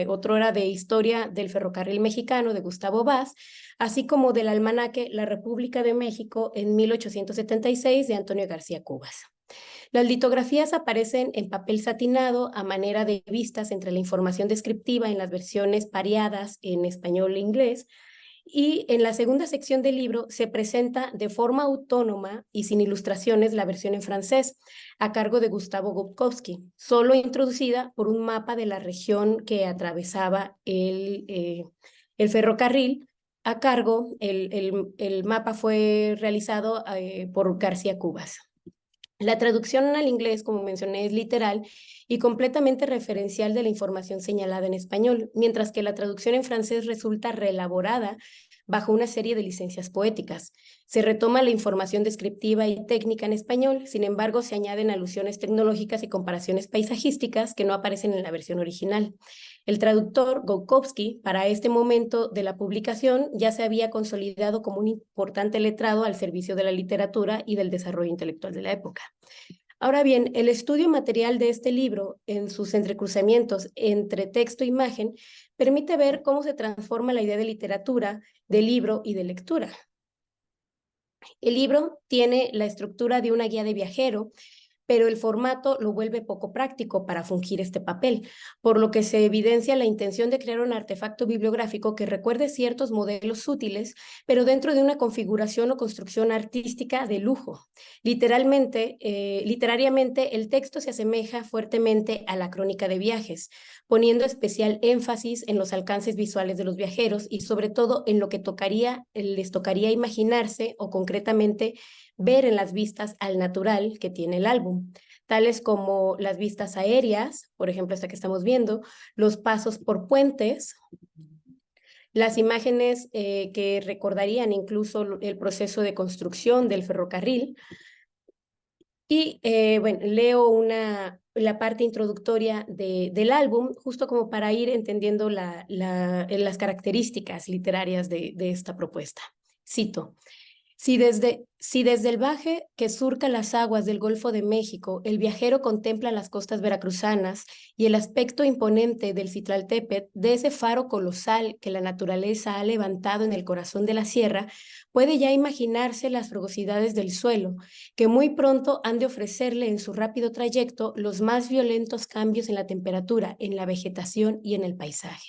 S3: otrora de Historia del Ferrocarril Mexicano de Gustavo Vaz, así como del almanaque La República de México en 1876 de Antonio García Cubas. Las litografías aparecen en papel satinado a manera de vistas entre la información descriptiva en las versiones pareadas en español e inglés, y en la segunda sección del libro se presenta de forma autónoma y sin ilustraciones la versión en francés, a cargo de Gustavo Gubkowski, solo introducida por un mapa de la región que atravesaba el ferrocarril. A cargo, el mapa fue realizado por García Cubas. La traducción al inglés, como mencioné, es literal y completamente referencial de la información señalada en español, mientras que la traducción en francés resulta reelaborada bajo una serie de licencias poéticas. Se retoma la información descriptiva y técnica en español, sin embargo, se añaden alusiones tecnológicas y comparaciones paisajísticas que no aparecen en la versión original. El traductor Goukovsky, para este momento de la publicación, ya se había consolidado como un importante letrado al servicio de la literatura y del desarrollo intelectual de la época. Ahora bien, el estudio material de este libro, en sus entrecruzamientos entre texto e imagen, permite ver cómo se transforma la idea de literatura, de libro y de lectura. El libro tiene la estructura de una guía de viajero, pero el formato lo vuelve poco práctico para fungir este papel, por lo que se evidencia la intención de crear un artefacto bibliográfico que recuerde ciertos modelos útiles, pero dentro de una configuración o construcción artística de lujo. Literariamente, el texto se asemeja fuertemente a la crónica de viajes, poniendo especial énfasis en los alcances visuales de los viajeros y sobre todo en lo que les tocaría imaginarse o concretamente ver en las vistas al natural que tiene el álbum, tales como las vistas aéreas, por ejemplo esta que estamos viendo, los pasos por puentes, las imágenes que recordarían incluso el proceso de construcción del ferrocarril. Y bueno, leo la parte introductoria del álbum, justo como para ir entendiendo las características literarias de esta propuesta. Cito: Si desde el baje que surca las aguas del Golfo de México, el viajero contempla las costas veracruzanas y el aspecto imponente del Citlaltépetl, de ese faro colosal que la naturaleza ha levantado en el corazón de la sierra, puede ya imaginarse las rugosidades del suelo, que muy pronto han de ofrecerle en su rápido trayecto los más violentos cambios en la temperatura, en la vegetación y en el paisaje.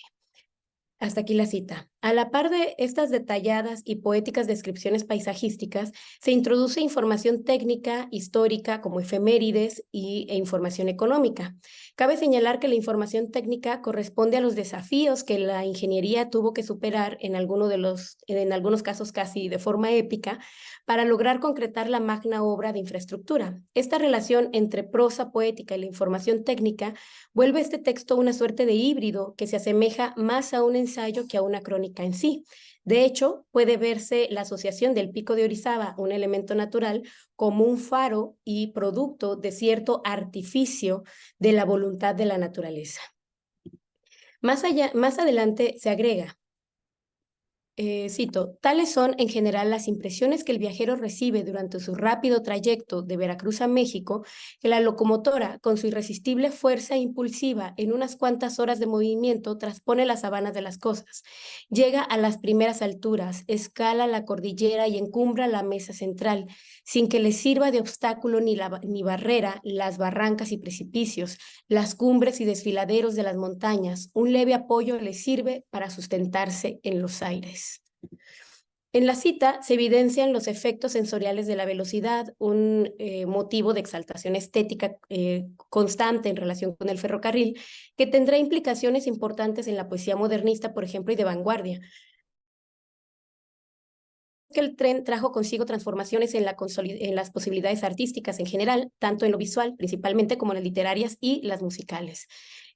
S3: Hasta aquí la cita. A la par de estas detalladas y poéticas descripciones paisajísticas, se introduce información técnica, histórica, como efemérides e información económica. Cabe señalar que la información técnica corresponde a los desafíos que la ingeniería tuvo que superar en algunos casos casi de forma épica, para lograr concretar la magna obra de infraestructura. Esta relación entre prosa poética y la información técnica vuelve este texto una suerte de híbrido que se asemeja más a un ensayo que a una crónica en sí. De hecho, puede verse la asociación del Pico de Orizaba, un elemento natural, como un faro y producto de cierto artificio de la voluntad de la naturaleza. Más adelante se agrega, cito: tales son en general las impresiones que el viajero recibe durante su rápido trayecto de Veracruz a México, que la locomotora, con su irresistible fuerza impulsiva, en unas cuantas horas de movimiento, transpone las sabanas de las cosas, llega a las primeras alturas, escala la cordillera y encumbra la mesa central, sin que le sirva de obstáculo ni barrera las barrancas y precipicios, las cumbres y desfiladeros de las montañas. Un leve apoyo le sirve para sustentarse en los aires. En la cita se evidencian los efectos sensoriales de la velocidad, un motivo de exaltación estética constante en relación con el ferrocarril, que tendrá implicaciones importantes en la poesía modernista, por ejemplo, y de vanguardia. que el tren trajo consigo transformaciones en las posibilidades artísticas en general, tanto en lo visual principalmente como en las literarias y las musicales.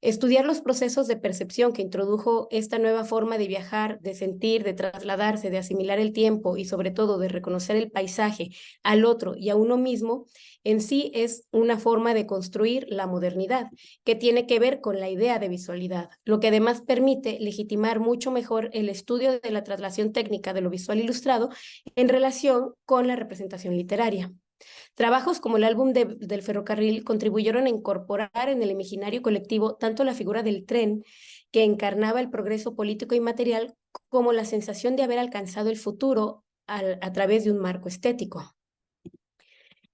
S3: Estudiar los procesos de percepción que introdujo esta nueva forma de viajar, de sentir, de trasladarse, de asimilar el tiempo y sobre todo de reconocer el paisaje al otro y a uno mismo, en sí es una forma de construir la modernidad, que tiene que ver con la idea de visualidad, lo que además permite legitimar mucho mejor el estudio de la traslación técnica de lo visual ilustrado en relación con la representación literaria. Trabajos como el álbum del ferrocarril contribuyeron a incorporar en el imaginario colectivo tanto la figura del tren, que encarnaba el progreso político y material, como la sensación de haber alcanzado el futuro a través de un marco estético.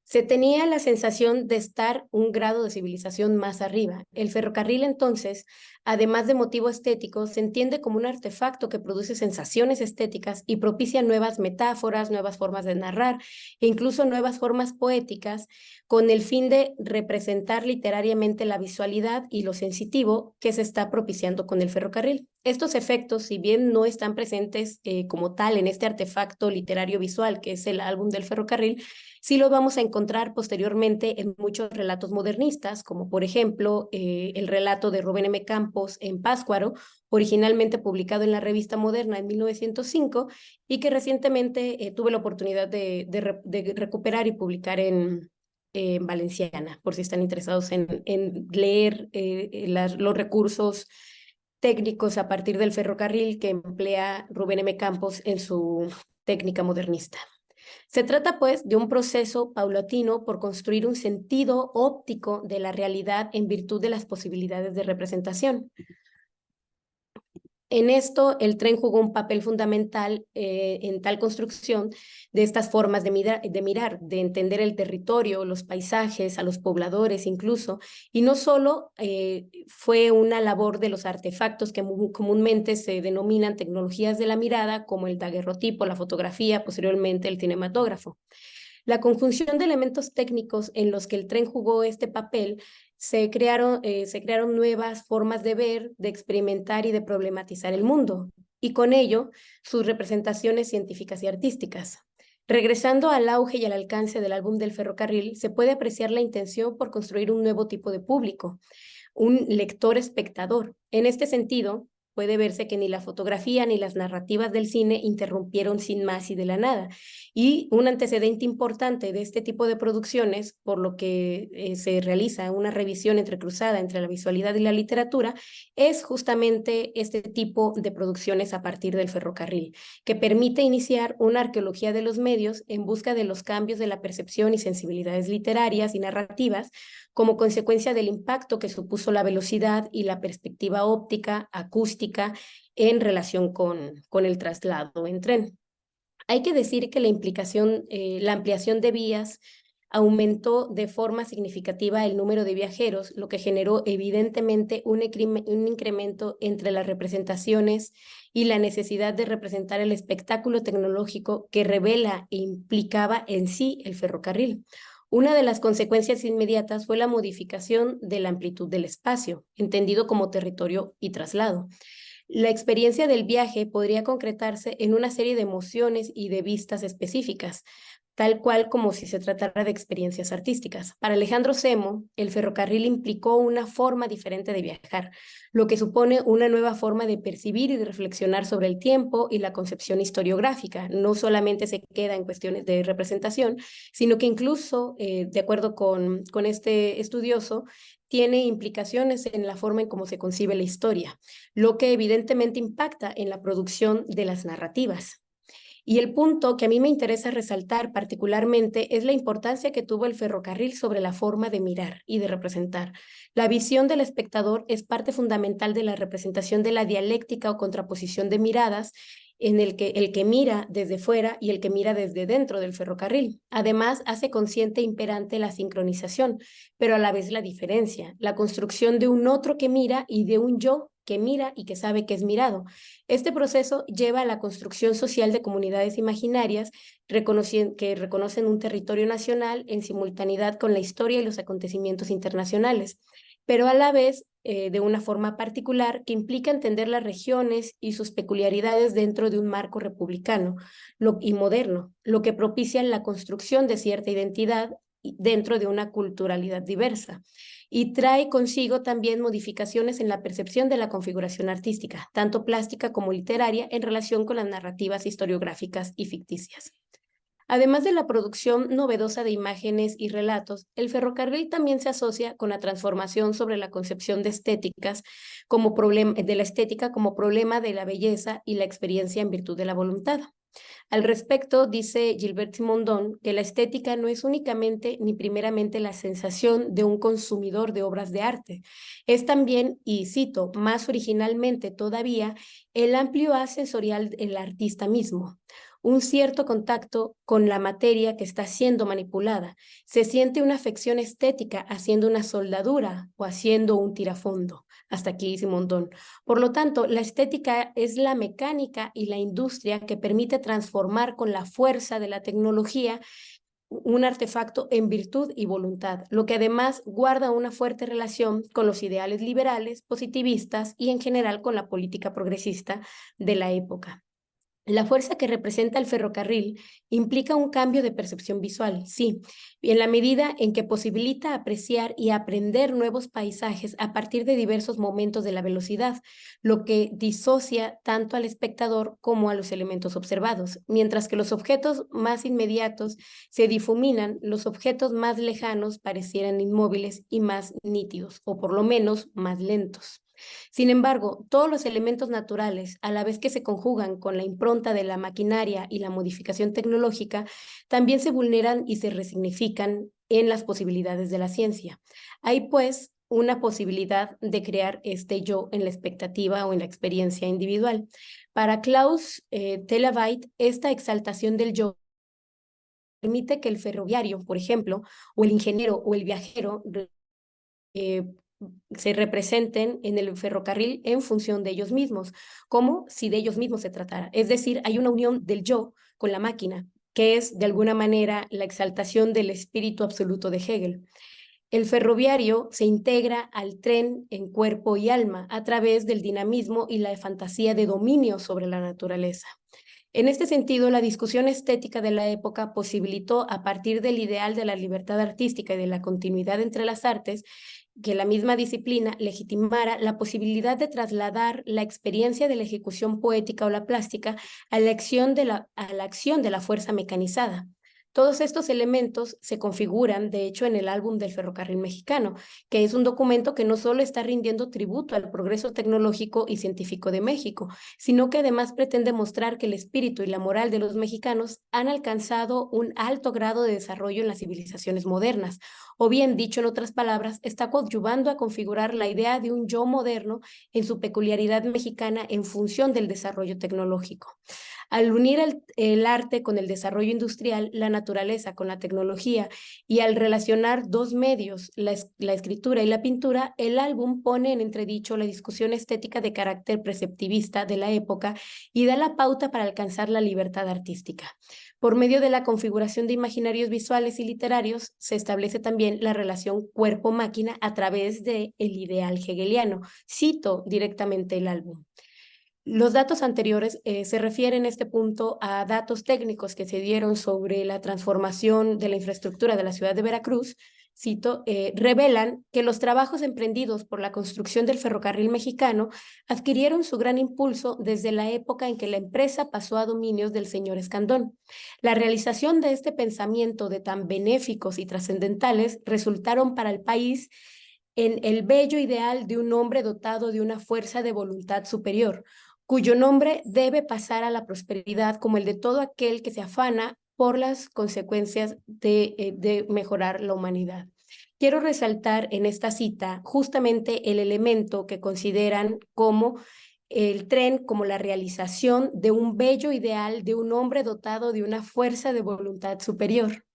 S3: Se tenía la sensación de estar un grado de civilización más arriba. El ferrocarril, entonces, además de motivo estético, se entiende como un artefacto que produce sensaciones estéticas y propicia nuevas metáforas, nuevas formas de narrar e incluso nuevas formas poéticas, con el fin de representar literariamente la visualidad y lo sensitivo que se está propiciando con el ferrocarril. Estos efectos, si bien no están presentes como tal en este artefacto literario visual, que es el álbum del ferrocarril, sí lo vamos a encontrar posteriormente en muchos relatos modernistas, como por ejemplo el relato de Rubén M. Campos en Páscuaro, originalmente publicado en la Revista Moderna en 1905 y que recientemente tuve la oportunidad de recuperar y publicar en valenciana, por si están interesados en leer los recursos técnicos a partir del ferrocarril que emplea Rubén M. Campos en su técnica modernista. Se trata, pues, de un proceso paulatino por construir un sentido óptico de la realidad en virtud de las posibilidades de representación. En esto, el tren jugó un papel fundamental en tal construcción de estas formas de mirar, de entender el territorio, los paisajes, a los pobladores incluso, y no solo fue una labor de los artefactos que comúnmente se denominan tecnologías de la mirada, como el daguerrotipo, la fotografía, posteriormente el cinematógrafo. La conjunción de elementos técnicos en los que el tren jugó este papel se crearon nuevas formas de ver, de experimentar y de problematizar el mundo, y con ello sus representaciones científicas y artísticas. Regresando al auge y al alcance del álbum del ferrocarril, se puede apreciar la intención por construir un nuevo tipo de público, un lector espectador. En este sentido, puede verse que ni la fotografía ni las narrativas del cine interrumpieron sin más y de la nada. Y un antecedente importante de este tipo de producciones, por lo que se realiza una revisión entrecruzada entre la visualidad y la literatura, es justamente este tipo de producciones a partir del ferrocarril, que permite iniciar una arqueología de los medios en busca de los cambios de la percepción y sensibilidades literarias y narrativas como consecuencia del impacto que supuso la velocidad y la perspectiva óptica, acústica, en relación con el traslado en tren. Hay que decir que la ampliación de vías aumentó de forma significativa el número de viajeros, lo que generó evidentemente un incremento entre las representaciones y la necesidad de representar el espectáculo tecnológico que revela e implicaba en sí el ferrocarril. Una de las consecuencias inmediatas fue la modificación de la amplitud del espacio, entendido como territorio y traslado. La experiencia del viaje podría concretarse en una serie de emociones y de vistas específicas, tal cual como si se tratara de experiencias artísticas. Para Alejandro Semo, el ferrocarril implicó una forma diferente de viajar, lo que supone una nueva forma de percibir y de reflexionar sobre el tiempo y la concepción historiográfica. No solamente se queda en cuestiones de representación, sino que incluso, de acuerdo con este estudioso, tiene implicaciones en la forma en cómo se concibe la historia, lo que evidentemente impacta en la producción de las narrativas. Y el punto que a mí me interesa resaltar particularmente es la importancia que tuvo el ferrocarril sobre la forma de mirar y de representar. La visión del espectador es parte fundamental de la representación de la dialéctica o contraposición de miradas en el que mira desde fuera y el que mira desde dentro del ferrocarril. Además, hace consciente e imperante la sincronización, pero a la vez la diferencia, la construcción de un otro que mira y de un yo que mira y que sabe que es mirado. Este proceso lleva a la construcción social de comunidades imaginarias que reconocen un territorio nacional en simultaneidad con la historia y los acontecimientos internacionales, pero a la vez de una forma particular que implica entender las regiones y sus peculiaridades dentro de un marco republicano y moderno, lo que propicia la construcción de cierta identidad dentro de una culturalidad diversa. Y trae consigo también modificaciones en la percepción de la configuración artística, tanto plástica como literaria, en relación con las narrativas historiográficas y ficticias. Además de la producción novedosa de imágenes y relatos, el ferrocarril también se asocia con la transformación sobre la concepción de estéticas como de la estética como problema de la belleza y la experiencia en virtud de la voluntad. Al respecto, dice Gilbert Simondon que la estética no es únicamente ni primeramente la sensación de un consumidor de obras de arte, es también, y cito, más originalmente todavía, el amplio haz sensorial del artista mismo. Un cierto contacto con la materia que está siendo manipulada. Se siente una afección estética haciendo una soldadura o haciendo un tirafondo. Hasta aquí Simondon. Por lo tanto, la estética es la mecánica y la industria que permite transformar con la fuerza de la tecnología un artefacto en virtud y voluntad, lo que además guarda una fuerte relación con los ideales liberales, positivistas y en general con la política progresista de la época. La fuerza que representa el ferrocarril implica un cambio de percepción visual, sí, y en la medida en que posibilita apreciar y aprender nuevos paisajes a partir de diversos momentos de la velocidad, lo que disocia tanto al espectador como a los elementos observados. Mientras que los objetos más inmediatos se difuminan, los objetos más lejanos parecieran inmóviles y más nítidos, o por lo menos más lentos. Sin embargo, todos los elementos naturales, a la vez que se conjugan con la impronta de la maquinaria y la modificación tecnológica, también se vulneran y se resignifican en las posibilidades de la ciencia. Hay, pues, una posibilidad de crear este yo en la expectativa o en la experiencia individual. Para Klaus Tellaweit, esta exaltación del yo permite que el ferroviario, por ejemplo, o el ingeniero o el viajero se representen en el ferrocarril en función de ellos mismos, como si de ellos mismos se tratara. Es decir, hay una unión del yo con la máquina, que es de alguna manera la exaltación del espíritu absoluto de Hegel. El ferroviario se integra al tren en cuerpo y alma a través del dinamismo y la fantasía de dominio sobre la naturaleza. En este sentido, la discusión estética de la época posibilitó, a partir del ideal de la libertad artística y de la continuidad entre las artes, que la misma disciplina legitimara la posibilidad de trasladar la experiencia de la ejecución poética o la plástica a la acción de la fuerza mecanizada. Todos estos elementos se configuran, de hecho, en el álbum del Ferrocarril Mexicano, que es un documento que no solo está rindiendo tributo al progreso tecnológico y científico de México, sino que además pretende mostrar que el espíritu y la moral de los mexicanos han alcanzado un alto grado de desarrollo en las civilizaciones modernas, o bien, dicho en otras palabras, está coadyuvando a configurar la idea de un yo moderno en su peculiaridad mexicana en función del desarrollo tecnológico. Al unir el arte con el desarrollo industrial, la naturaleza con la tecnología y al relacionar dos medios, la escritura y la pintura, el álbum pone en entredicho la discusión estética de carácter preceptivista de la época y da la pauta para alcanzar la libertad artística. Por medio de la configuración de imaginarios visuales y literarios, se establece también la relación cuerpo-máquina a través del ideal hegeliano. Cito directamente el álbum. Los datos anteriores se refieren en este punto a datos técnicos que se dieron sobre la transformación de la infraestructura de la ciudad de Veracruz, cito, revelan que los trabajos emprendidos por la construcción del ferrocarril mexicano adquirieron su gran impulso desde la época en que la empresa pasó a dominios del señor Escandón. La realización de este pensamiento de tan benéficos y trascendentales resultaron para el país en el bello ideal de un hombre dotado de una fuerza de voluntad superior, cuyo nombre debe pasar a la prosperidad como el de todo aquel que se afana por las consecuencias de mejorar la humanidad. Quiero resaltar en esta cita justamente el elemento que consideran como el tren como la realización de un bello ideal de un hombre dotado de una fuerza de voluntad superior.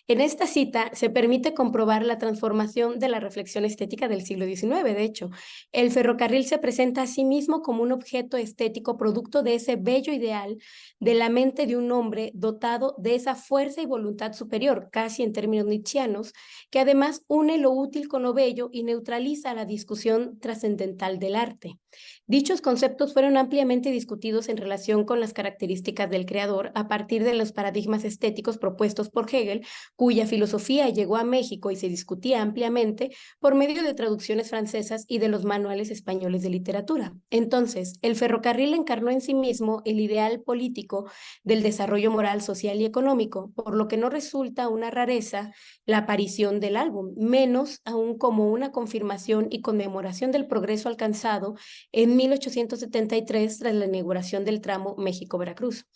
S3: En esta cita se permite comprobar la transformación de la reflexión estética del siglo XIX. De hecho, el ferrocarril se presenta a sí mismo como un objeto estético producto de ese bello ideal de la mente de un hombre dotado de esa fuerza y voluntad superior, casi en términos nietzschianos, que además une lo útil con lo bello y neutraliza la discusión trascendental del arte. Dichos conceptos fueron ampliamente discutidos en relación con las características del creador a partir de los paradigmas estéticos propuestos por Hegel, cuya filosofía llegó a México y se discutía ampliamente por medio de traducciones francesas y de los manuales españoles de literatura. Entonces, el ferrocarril encarnó en sí mismo el ideal político del desarrollo moral, social y económico, por lo que no resulta una rareza la aparición del álbum, menos aún como una confirmación y conmemoración del progreso alcanzado en 1873 tras la inauguración del tramo México-Veracruz.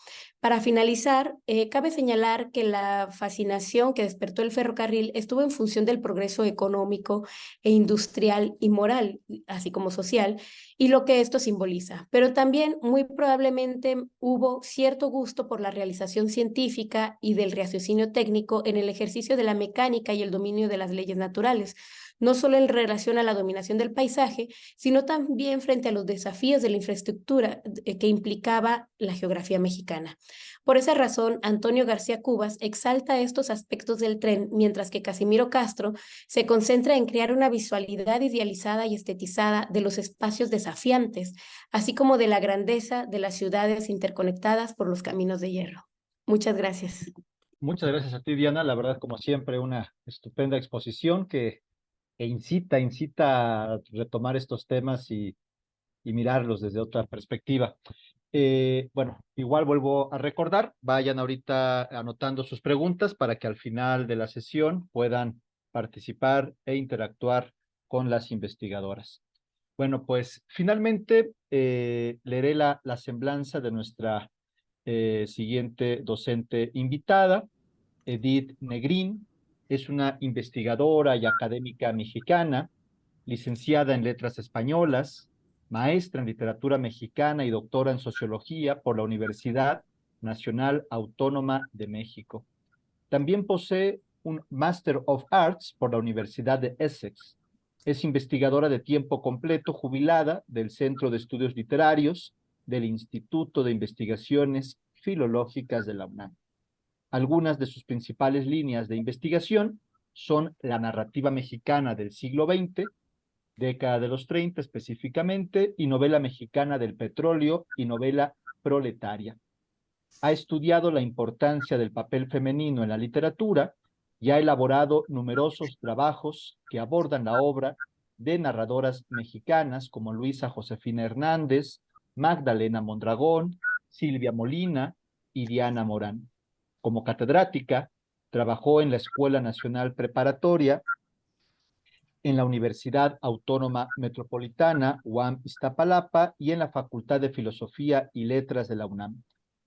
S3: Para finalizar, cabe señalar que la fascinación que despertó el ferrocarril estuvo en función del progreso económico e industrial y moral, así como social, y lo que esto simboliza. Pero también muy probablemente hubo cierto gusto por la realización científica y del raciocinio técnico en el ejercicio de la mecánica y el dominio de las leyes naturales, no solo en relación a la dominación del paisaje, sino también frente a los desafíos de la infraestructura que implicaba la geografía mexicana. Por esa razón, Antonio García Cubas exalta estos aspectos del tren, mientras que Casimiro Castro se concentra en crear una visualidad idealizada y estetizada de los espacios desafiantes, así como de la grandeza de las ciudades interconectadas por los caminos de hierro. Muchas gracias.
S1: Muchas gracias a ti, Diana. La verdad, como siempre, una estupenda exposición que incita a retomar estos temas y mirarlos desde otra perspectiva. Bueno, igual vuelvo a recordar, vayan ahorita anotando sus preguntas para que al final de la sesión puedan participar e interactuar con las investigadoras. Bueno, pues finalmente leeré la semblanza de nuestra siguiente docente invitada, Edith Negrín. Es una investigadora y académica mexicana, licenciada en Letras Españolas, maestra en Literatura Mexicana y doctora en Sociología por la Universidad Nacional Autónoma de México. También posee un Master of Arts por la Universidad de Essex. Es investigadora de tiempo completo jubilada del Centro de Estudios Literarios del Instituto de Investigaciones Filológicas de la UNAM. Algunas de sus principales líneas de investigación son la narrativa mexicana del siglo XX, década de los 30 específicamente, y novela mexicana del petróleo y novela proletaria. Ha estudiado la importancia del papel femenino en la literatura y ha elaborado numerosos trabajos que abordan la obra de narradoras mexicanas como Luisa Josefina Hernández, Magdalena Mondragón, Silvia Molina y Diana Morán. Como catedrática, trabajó en la Escuela Nacional Preparatoria, en la Universidad Autónoma Metropolitana, UAM Iztapalapa, y en la Facultad de Filosofía y Letras de la UNAM.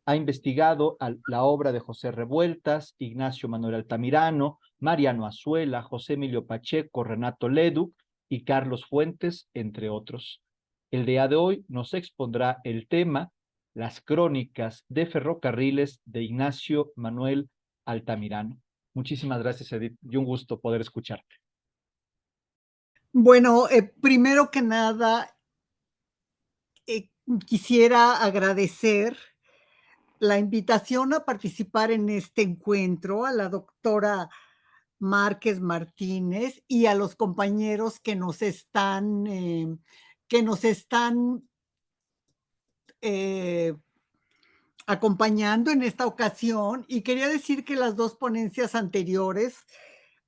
S1: Ha investigado la obra de José Revueltas, Ignacio Manuel Altamirano, Mariano Azuela, José Emilio Pacheco, Renato Leduc y Carlos Fuentes, entre otros. El día de hoy nos expondrá el tema Las crónicas de ferrocarriles de Ignacio Manuel Altamirano. Muchísimas gracias, Edith, y un gusto poder escucharte.
S4: Bueno, primero que nada, quisiera agradecer la invitación a participar en este encuentro a la doctora Márquez Martínez y a los compañeros que nos están eh, acompañando en esta ocasión. Y quería decir que las dos ponencias anteriores,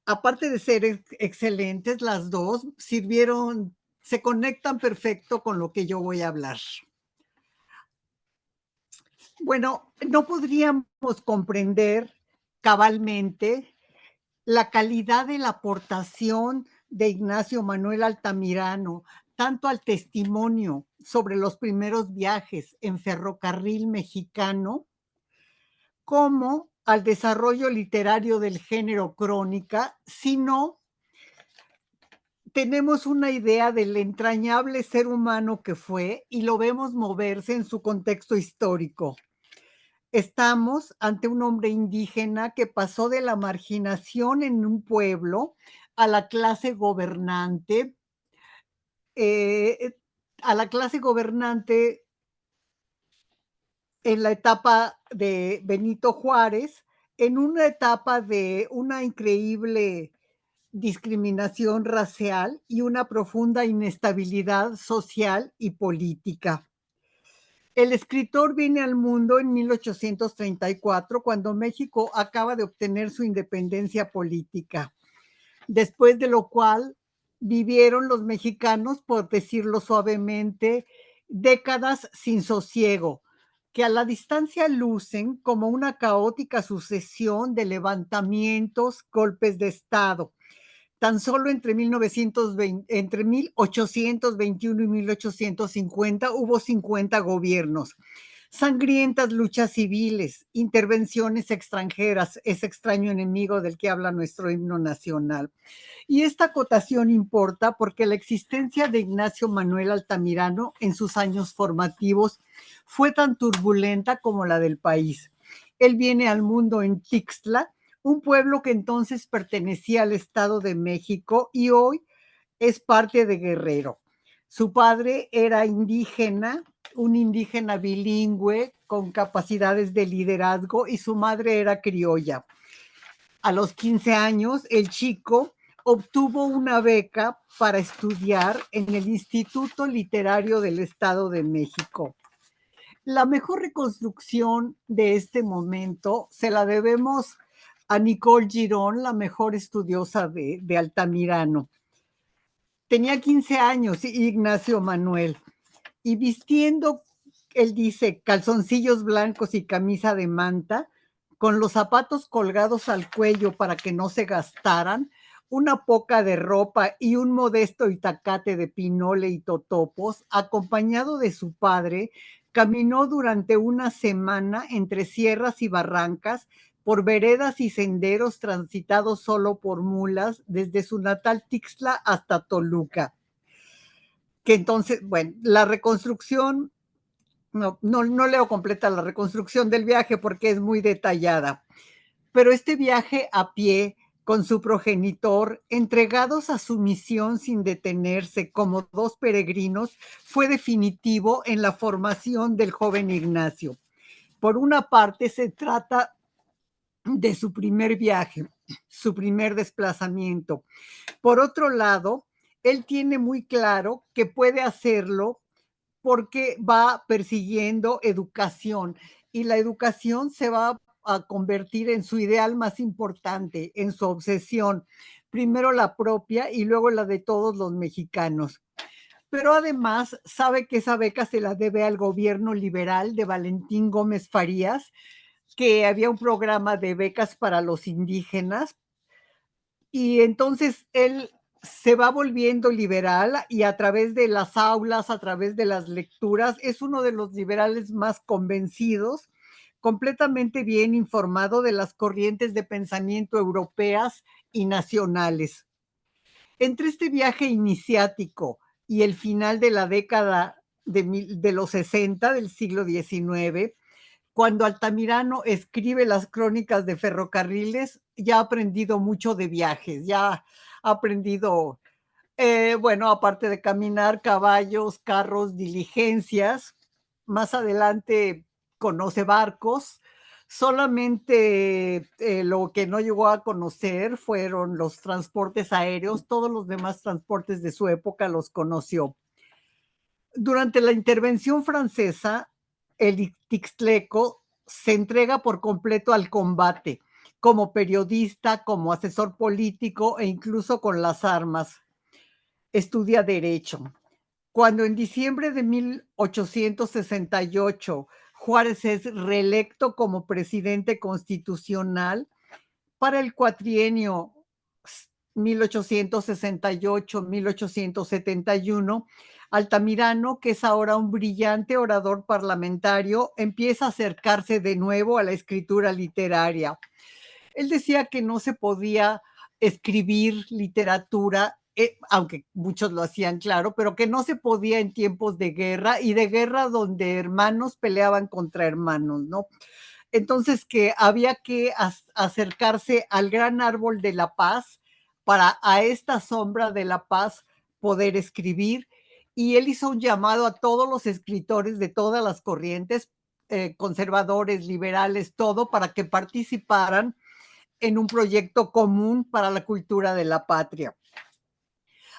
S4: aparte de ser excelentes, las dos se conectan perfecto con lo que yo voy a hablar. Bueno, no podríamos comprender cabalmente la calidad de la aportación de Ignacio Manuel Altamirano, tanto al testimonio sobre los primeros viajes en ferrocarril mexicano, como al desarrollo literario del género crónica, sino tenemos una idea del entrañable ser humano que fue y lo vemos moverse en su contexto histórico. Estamos ante un hombre indígena que pasó de la marginación en un pueblo a la clase gobernante, eh, a la clase gobernante en la etapa de Benito Juárez, en una etapa de una increíble discriminación racial y una profunda inestabilidad social y política. El escritor viene al mundo en 1834, cuando México acaba de obtener su independencia política, después de lo cual vivieron los mexicanos, por decirlo suavemente, décadas sin sosiego, que a la distancia lucen como una caótica sucesión de levantamientos, golpes de Estado. Tan solo entre 1821 y 1850 hubo 50 gobiernos, sangrientas luchas civiles, intervenciones extranjeras, ese extraño enemigo del que habla nuestro himno nacional. Y esta acotación importa porque la existencia de Ignacio Manuel Altamirano en sus años formativos fue tan turbulenta como la del país. Él viene al mundo en Tixtla, un pueblo que entonces pertenecía al Estado de México y hoy es parte de Guerrero. Su padre era indígena, un indígena bilingüe con capacidades de liderazgo, y su madre era criolla. A los 15 años, el chico obtuvo una beca para estudiar en el Instituto Literario del Estado de México. La mejor reconstrucción de este momento se la debemos a Nicole Girón, la mejor estudiosa de Altamirano. Tenía 15 años Ignacio Manuel, y vistiendo, él dice, calzoncillos blancos y camisa de manta, con los zapatos colgados al cuello para que no se gastaran, una poca de ropa y un modesto itacate de pinole y totopos, acompañado de su padre, caminó durante una semana entre sierras y barrancas, por veredas y senderos transitados solo por mulas, desde su natal Tixla hasta Toluca. Que entonces, bueno, la reconstrucción, no leo completa la reconstrucción del viaje porque es muy detallada, pero este viaje a pie con su progenitor, entregados a su misión sin detenerse como dos peregrinos, fue definitivo en la formación del joven Ignacio. Por una parte, se trata de su primer viaje, su primer desplazamiento. Por otro lado, él tiene muy claro que puede hacerlo porque va persiguiendo educación, y la educación se va a convertir en su ideal más importante, en su obsesión, primero la propia y luego la de todos los mexicanos. Pero además sabe que esa beca se la debe al gobierno liberal de Valentín Gómez Farías, que había un programa de becas para los indígenas, y entonces él se va volviendo liberal, y a través de las aulas, a través de las lecturas, es uno de los liberales más convencidos, completamente bien informado de las corrientes de pensamiento europeas y nacionales. Entre este viaje iniciático y el final de la década de los 60 del siglo XIX, cuando Altamirano escribe las crónicas de ferrocarriles, ya ha aprendido mucho de viajes, ya ha aprendido, bueno, aparte de caminar, caballos, carros, diligencias. Más adelante conoce barcos. Solamente lo que no llegó a conocer fueron los transportes aéreos. Todos los demás transportes de su época los conoció. Durante la intervención francesa, el Ixtleco se entrega por completo al combate, como periodista, como asesor político e incluso con las armas. Estudia Derecho. Cuando en diciembre de 1868 Juárez es reelecto como presidente constitucional para el cuatrienio 1868-1871, Altamirano, que es ahora un brillante orador parlamentario, empieza a acercarse de nuevo a la escritura literaria. Él decía que no se podía escribir literatura, aunque muchos lo hacían, claro, pero que no se podía en tiempos de guerra, y de guerra donde hermanos peleaban contra hermanos, ¿no? Entonces que había que acercarse al gran árbol de la paz para a esta sombra de la paz poder escribir. Y él hizo un llamado a todos los escritores de todas las corrientes, conservadores, liberales, todo, para que participaran en un proyecto común para la cultura de la patria.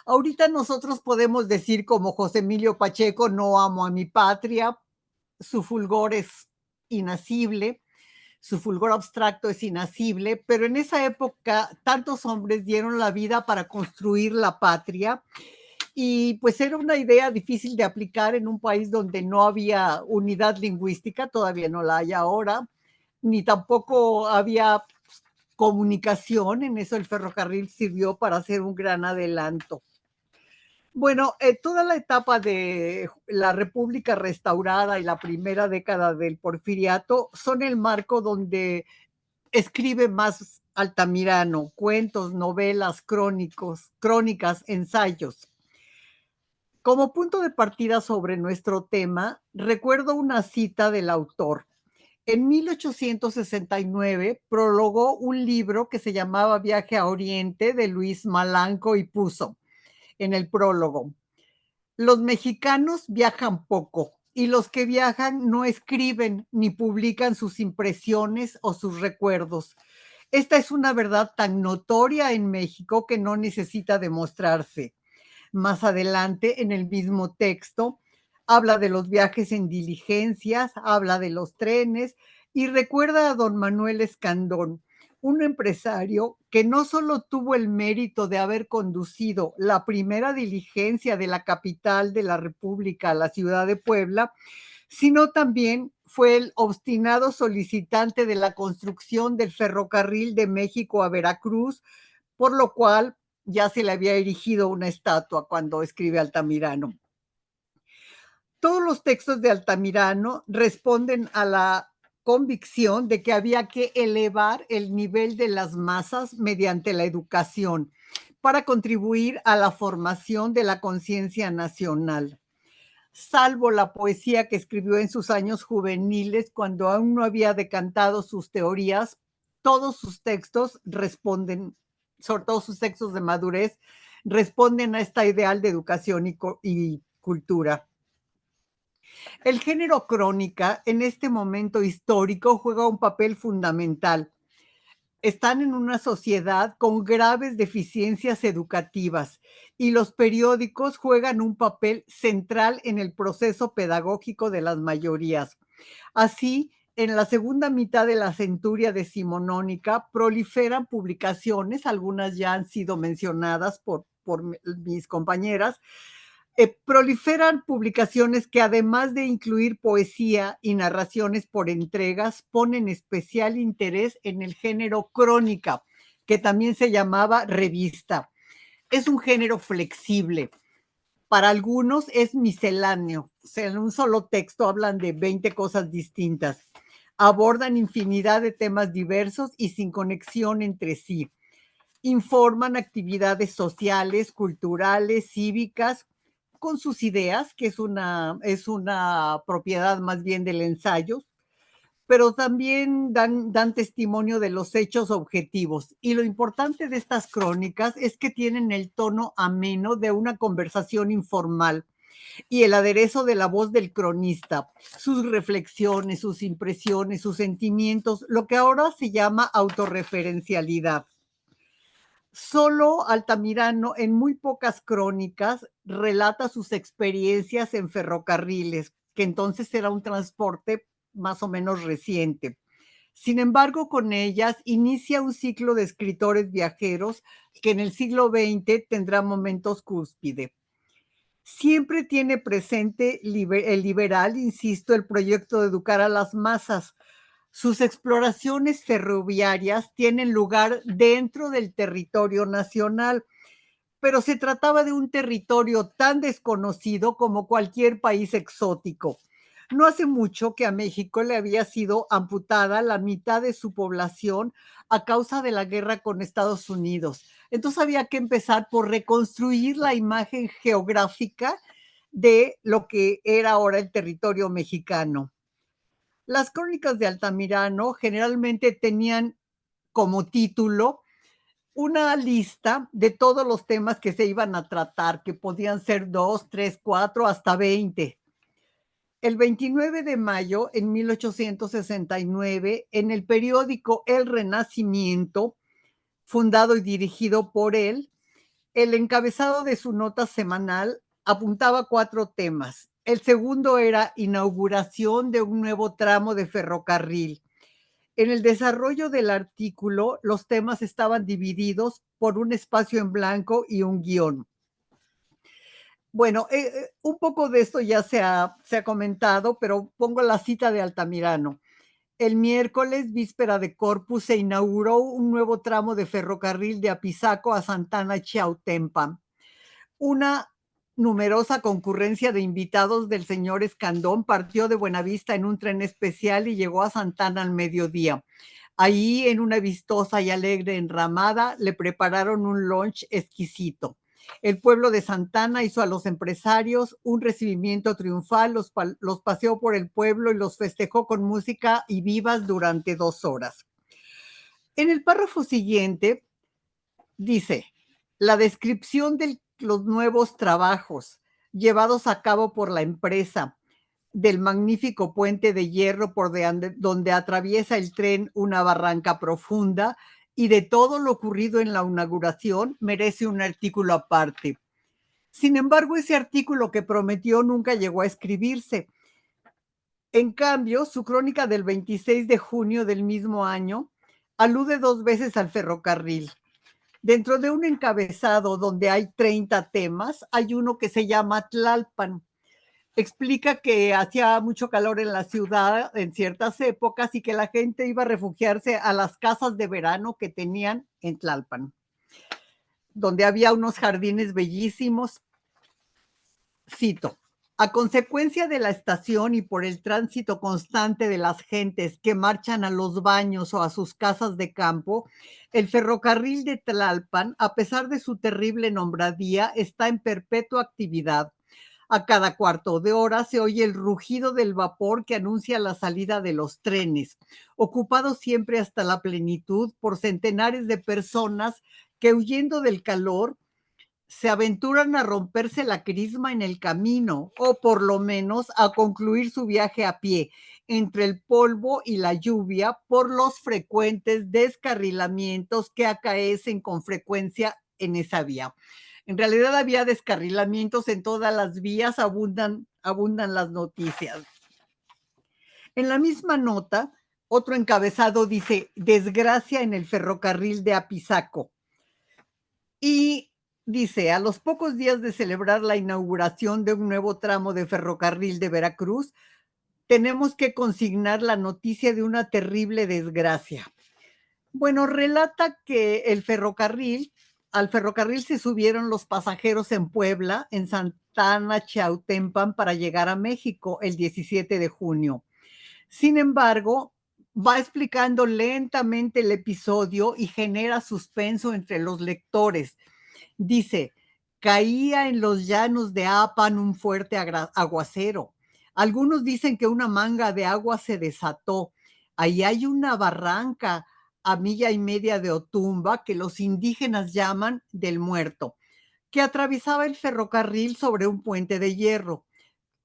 S4: Ahorita nosotros podemos decir como José Emilio Pacheco, no amo a mi patria, su fulgor es inacible, su fulgor abstracto es inacible, pero en esa época tantos hombres dieron la vida para construir la patria y pues era una idea difícil de aplicar en un país donde no había unidad lingüística, todavía no la hay ahora, ni tampoco había comunicación, en eso el ferrocarril sirvió para hacer un gran adelanto. Bueno, toda la etapa de la República restaurada y la primera década del Porfiriato son el marco donde escribe más Altamirano, cuentos, novelas, crónicas, ensayos. Como punto de partida sobre nuestro tema, recuerdo una cita del autor. En 1869 prologó un libro que se llamaba Viaje a Oriente de Luis Malanco y puso en el prólogo: los mexicanos viajan poco y los que viajan no escriben ni publican sus impresiones o sus recuerdos. Esta es una verdad tan notoria en México que no necesita demostrarse. Más adelante, en el mismo texto, habla de los viajes en diligencias, habla de los trenes y recuerda a don Manuel Escandón, un empresario que no solo tuvo el mérito de haber conducido la primera diligencia de la capital de la República a la ciudad de Puebla, sino también fue el obstinado solicitante de la construcción del ferrocarril de México a Veracruz, por lo cual ya se le había erigido una estatua cuando escribe Altamirano. Todos los textos de Altamirano responden a la convicción de que había que elevar el nivel de las masas mediante la educación para contribuir a la formación de la conciencia nacional. Salvo la poesía que escribió en sus años juveniles, cuando aún no había decantado sus teorías, todos sus textos responden, sobre todo sus textos de madurez, responden a este ideal de educación y cultura. El género crónica en este momento histórico juega un papel fundamental. Están en una sociedad con graves deficiencias educativas y los periódicos juegan un papel central en el proceso pedagógico de las mayorías. Así, en la segunda mitad de la centuria decimonónica proliferan publicaciones, algunas ya han sido mencionadas por mis compañeras, proliferan publicaciones que además de incluir poesía y narraciones por entregas, ponen especial interés en el género crónica, que también se llamaba revista. Es un género flexible. Para algunos es misceláneo, o sea, en un solo texto hablan de 20 cosas distintas. Abordan infinidad de temas diversos y sin conexión entre sí. Informan actividades sociales, culturales, cívicas, con sus ideas, que es una propiedad más bien del ensayo, pero también dan testimonio de los hechos objetivos. Y lo importante de estas crónicas es que tienen el tono ameno de una conversación informal y el aderezo de la voz del cronista, sus reflexiones, sus impresiones, sus sentimientos, lo que ahora se llama autorreferencialidad. Solo Altamirano, en muy pocas crónicas, relata sus experiencias en ferrocarriles, que entonces era un transporte más o menos reciente. Sin embargo, con ellas inicia un ciclo de escritores viajeros que en el siglo XX tendrá momentos cúspide. Siempre tiene presente el liberal, insisto, el proyecto de educar a las masas. Sus exploraciones ferroviarias tienen lugar dentro del territorio nacional, pero se trataba de un territorio tan desconocido como cualquier país exótico. No hace mucho que a México le había sido amputada la mitad de su población a causa de la guerra con Estados Unidos. Entonces había que empezar por reconstruir la imagen geográfica de lo que era ahora el territorio mexicano. Las crónicas de Altamirano generalmente tenían como título una lista de todos los temas que se iban a tratar, que podían ser 2, 3, 4, hasta 20. El 29 de mayo, en 1869, en el periódico El Renacimiento, fundado y dirigido por él, el encabezado de su nota semanal apuntaba 4 temas. El segundo era inauguración de un nuevo tramo de ferrocarril. En el desarrollo del artículo, los temas estaban divididos por un espacio en blanco y un guión. Bueno, un poco de esto ya se ha comentado, pero pongo la cita de Altamirano. El miércoles, víspera de Corpus, se inauguró un nuevo tramo de ferrocarril de Apizaco a Santana Chiautempan. Una numerosa concurrencia de invitados del señor Escandón partió de Buenavista en un tren especial y llegó a Santana al mediodía. Ahí, en una vistosa y alegre enramada, le prepararon un lunch exquisito. El pueblo de Santana hizo a los empresarios un recibimiento triunfal, los paseó por el pueblo y los festejó con música y vivas durante 2 horas. En el párrafo siguiente dice, la descripción de los nuevos trabajos llevados a cabo por la empresa, del magnífico puente de hierro por donde atraviesa el tren una barranca profunda y de todo lo ocurrido en la inauguración merece un artículo aparte. Sin embargo, ese artículo que prometió nunca llegó a escribirse. En cambio, su crónica del 26 de junio del mismo año alude 2 veces al ferrocarril. Dentro de un encabezado donde hay 30 temas, hay uno que se llama Tlalpan. Explica que hacía mucho calor en la ciudad en ciertas épocas y que la gente iba a refugiarse a las casas de verano que tenían en Tlalpan, donde había unos jardines bellísimos. Cito, a consecuencia de la estación y por el tránsito constante de las gentes que marchan a los baños o a sus casas de campo, el ferrocarril de Tlalpan, a pesar de su terrible nombradía, está en perpetua actividad. A cada cuarto de hora se oye el rugido del vapor que anuncia la salida de los trenes, ocupado siempre hasta la plenitud por centenares de personas que, huyendo del calor, se aventuran a romperse la crisma en el camino o por lo menos a concluir su viaje a pie entre el polvo y la lluvia por los frecuentes descarrilamientos que acaecen con frecuencia en esa vía. En realidad había descarrilamientos en todas las vías, abundan las noticias. En la misma nota, otro encabezado dice, desgracia en el ferrocarril de Apizaco. Y dice, a los pocos días de celebrar la inauguración de un nuevo tramo de ferrocarril de Veracruz, tenemos que consignar la noticia de una terrible desgracia. Bueno, relata que al ferrocarril se subieron los pasajeros en Puebla, en Santana Chiautempan, para llegar a México el 17 de junio. Sin embargo, va explicando lentamente el episodio y genera suspenso entre los lectores. Dice, caía en los llanos de Apan un fuerte aguacero. Algunos dicen que una manga de agua se desató. Ahí hay una barranca a 1.5 millas de Otumba que los indígenas llaman del Muerto, que atravesaba el ferrocarril sobre un puente de hierro.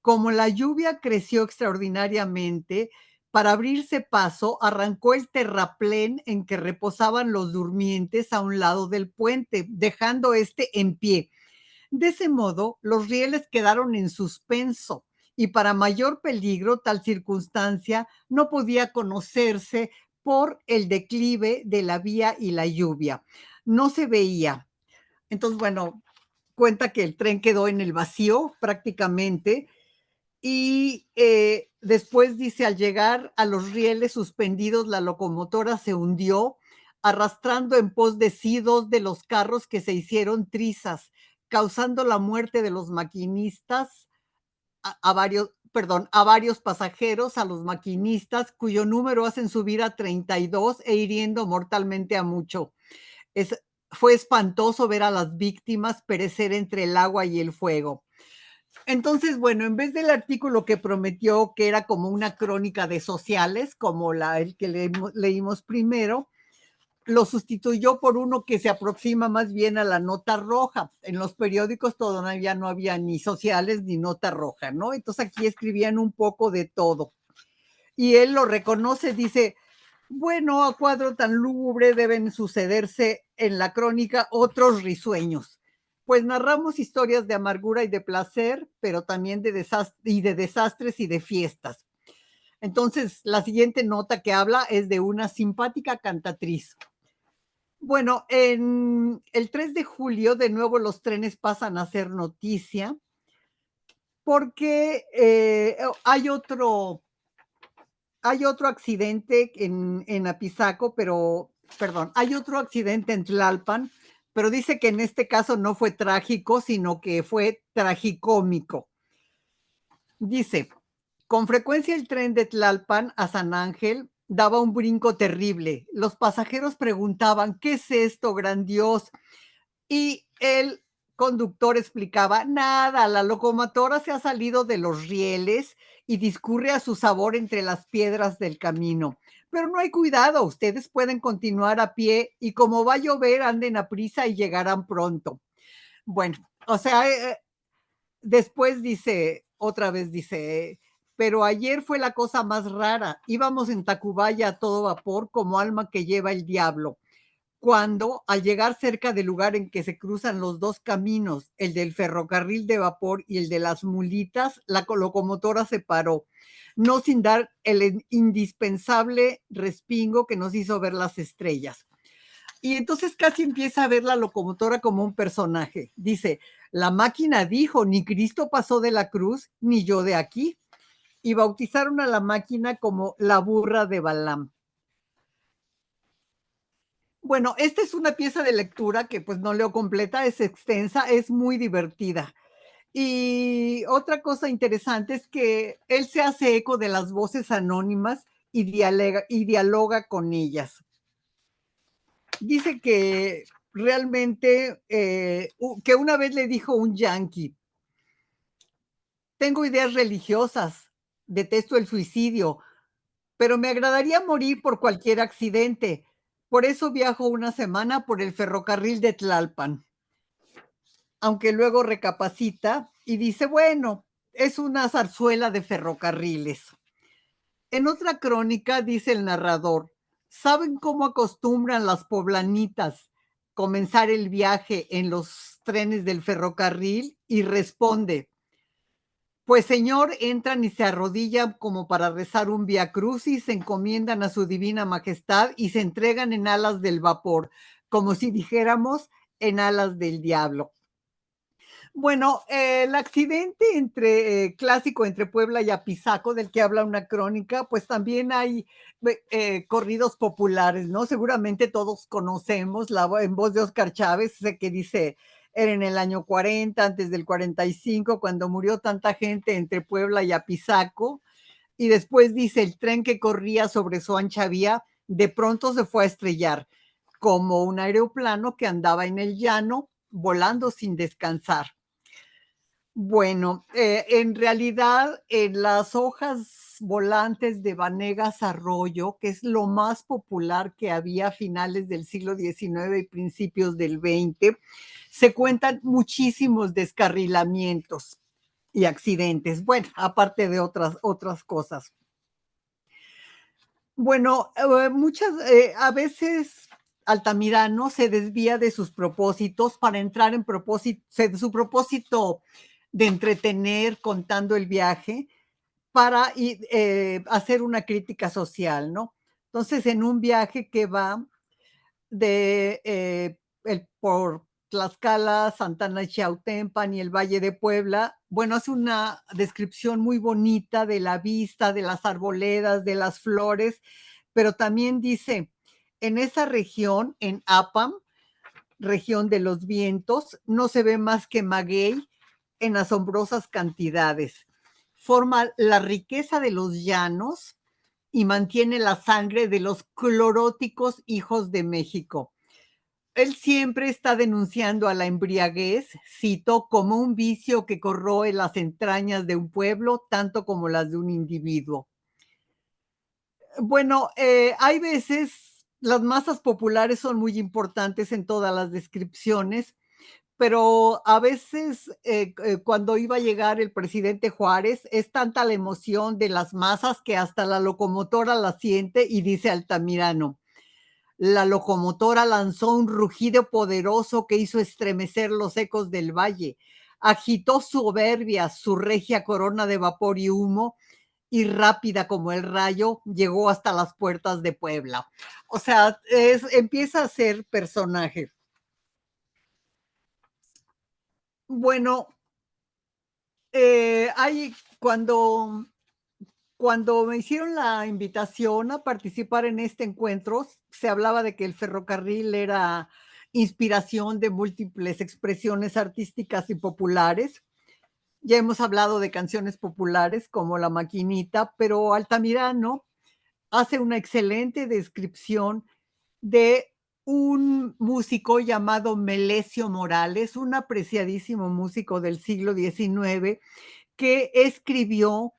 S4: Como la lluvia creció extraordinariamente, para abrirse paso, arrancó el terraplén en que reposaban los durmientes a un lado del puente, dejando este en pie. De ese modo, los rieles quedaron en suspenso y para mayor peligro, tal circunstancia no podía conocerse por el declive de la vía y la lluvia. No se veía. Entonces, bueno, cuenta que el tren quedó en el vacío prácticamente y después dice, al llegar a los rieles suspendidos, la locomotora se hundió, arrastrando en pos de sí 2 de los carros que se hicieron trizas, causando la muerte de los maquinistas, a varios pasajeros, a los maquinistas, cuyo número hacen subir a 32 e hiriendo mortalmente a mucho. Fue espantoso ver a las víctimas perecer entre el agua y el fuego. Entonces, bueno, en vez del artículo que prometió que era como una crónica de sociales, como el que leímos primero, lo sustituyó por uno que se aproxima más bien a la nota roja. En los periódicos todavía no había ni sociales ni nota roja, ¿no? Entonces aquí escribían un poco de todo. Y él lo reconoce, dice, bueno, a cuadro tan lúgubre deben sucederse en la crónica otros risueños, pues narramos historias de amargura y de placer, pero también de desastres y de fiestas. Entonces, la siguiente nota que habla es de una simpática cantatriz. Bueno, en el 3 de julio de nuevo los trenes pasan a ser noticia porque hay otro accidente en Apizaco, hay otro accidente en Tlalpan, pero dice que en este caso no fue trágico, sino que fue tragicómico. Dice, con frecuencia el tren de Tlalpan a San Ángel daba un brinco terrible. Los pasajeros preguntaban, ¿qué es esto, gran Dios? Y el conductor explicaba, nada, la locomotora se ha salido de los rieles y discurre a su sabor entre las piedras del camino. Pero no hay cuidado, ustedes pueden continuar a pie y como va a llover, anden a prisa y llegarán pronto. Bueno, o sea, después dice, otra vez dice, pero ayer fue la cosa más rara. Íbamos en Tacubaya a todo vapor como alma que lleva el diablo cuando al llegar cerca del lugar en que se cruzan los dos caminos, el del ferrocarril de vapor y el de las mulitas, la locomotora se paró, no sin dar el indispensable respingo que nos hizo ver las estrellas. Y entonces casi empieza a ver la locomotora como un personaje. Dice, la máquina dijo, ni Cristo pasó de la cruz, ni yo de aquí. Y bautizaron a la máquina como la burra de Balaam. Bueno, esta es una pieza de lectura que pues no leo completa, es extensa, es muy divertida. Y otra cosa interesante es que él se hace eco de las voces anónimas y dialoga con ellas. Dice que realmente, que una vez le dijo un yanqui, tengo ideas religiosas, detesto el suicidio, pero me agradaría morir por cualquier accidente. Por eso viajo una semana por el ferrocarril de Tlalpan. Aunque luego recapacita y dice, bueno, es una zarzuela de ferrocarriles. En otra crónica dice el narrador, ¿saben cómo acostumbran las poblanitas comenzar el viaje en los trenes del ferrocarril? Y responde, pues señor, entran y se arrodillan como para rezar un vía crucis, se encomiendan a su divina majestad y se entregan en alas del vapor, como si dijéramos en alas del diablo. Bueno, el accidente clásico entre Puebla y Apizaco, del que habla una crónica, pues también hay corridos populares, ¿no? Seguramente todos conocemos en voz de Óscar Chávez, ese que dice, era en el año 40, antes del 45, cuando murió tanta gente entre Puebla y Apizaco, y después dice, el tren que corría sobre su ancha vía, de pronto se fue a estrellar, como un aeroplano que andaba en el llano, volando sin descansar. Bueno, en realidad, en las hojas volantes de Vanegas Arroyo, que es lo más popular que había a finales del siglo XIX y principios del XX, se cuentan muchísimos descarrilamientos y accidentes, bueno, aparte de otras cosas. Bueno, a veces Altamirano se desvía de sus propósitos para entrar en de su propósito de entretener contando el viaje para hacer una crítica social, ¿no? Entonces, en un viaje que va por Tlaxcala, Santana y Chiautempan y el Valle de Puebla, bueno, hace una descripción muy bonita de la vista, de las arboledas, de las flores, pero también dice, en esa región, en Apam, región de los vientos, no se ve más que maguey en asombrosas cantidades. Forma la riqueza de los llanos y mantiene la sangre de los cloróticos hijos de México. él siempre está denunciando a la embriaguez, cito, como un vicio que corroe las entrañas de un pueblo, tanto como las de un individuo. Bueno, hay veces las masas populares son muy importantes en todas las descripciones, pero a veces cuando iba a llegar el presidente Juárez, es tanta la emoción de las masas que hasta la locomotora la siente y dice Altamirano. La locomotora lanzó un rugido poderoso que hizo estremecer los ecos del valle. Agitó soberbia su regia corona de vapor y humo y rápida como el rayo llegó hasta las puertas de Puebla. O sea, empieza a ser personaje. Bueno, hay cuando me hicieron la invitación a participar en este encuentro, se hablaba de que el ferrocarril era inspiración de múltiples expresiones artísticas y populares. Ya hemos hablado de canciones populares como La Maquinita, pero Altamirano hace una excelente descripción de un músico llamado Melesio Morales, un apreciadísimo músico del siglo XIX que escribió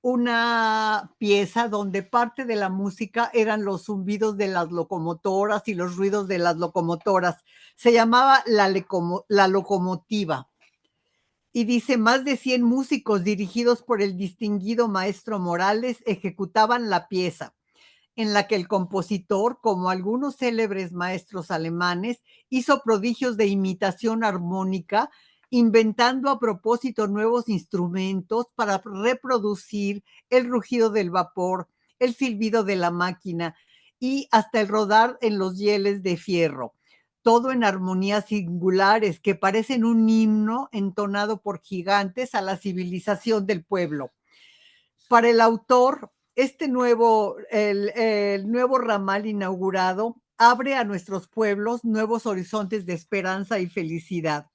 S4: una pieza donde parte de la música eran los zumbidos de las locomotoras y los ruidos de las locomotoras. Se llamaba La Locomotiva. Y dice, más de 100 músicos dirigidos por el distinguido maestro Morales ejecutaban la pieza, en la que el compositor, como algunos célebres maestros alemanes, hizo prodigios de imitación armónica, inventando a propósito nuevos instrumentos para reproducir el rugido del vapor, el silbido de la máquina y hasta el rodar en los hieles de fierro. Todo en armonías singulares que parecen un himno entonado por gigantes a la civilización del pueblo. Para el autor, el nuevo ramal inaugurado abre a nuestros pueblos nuevos horizontes de esperanza y felicidad.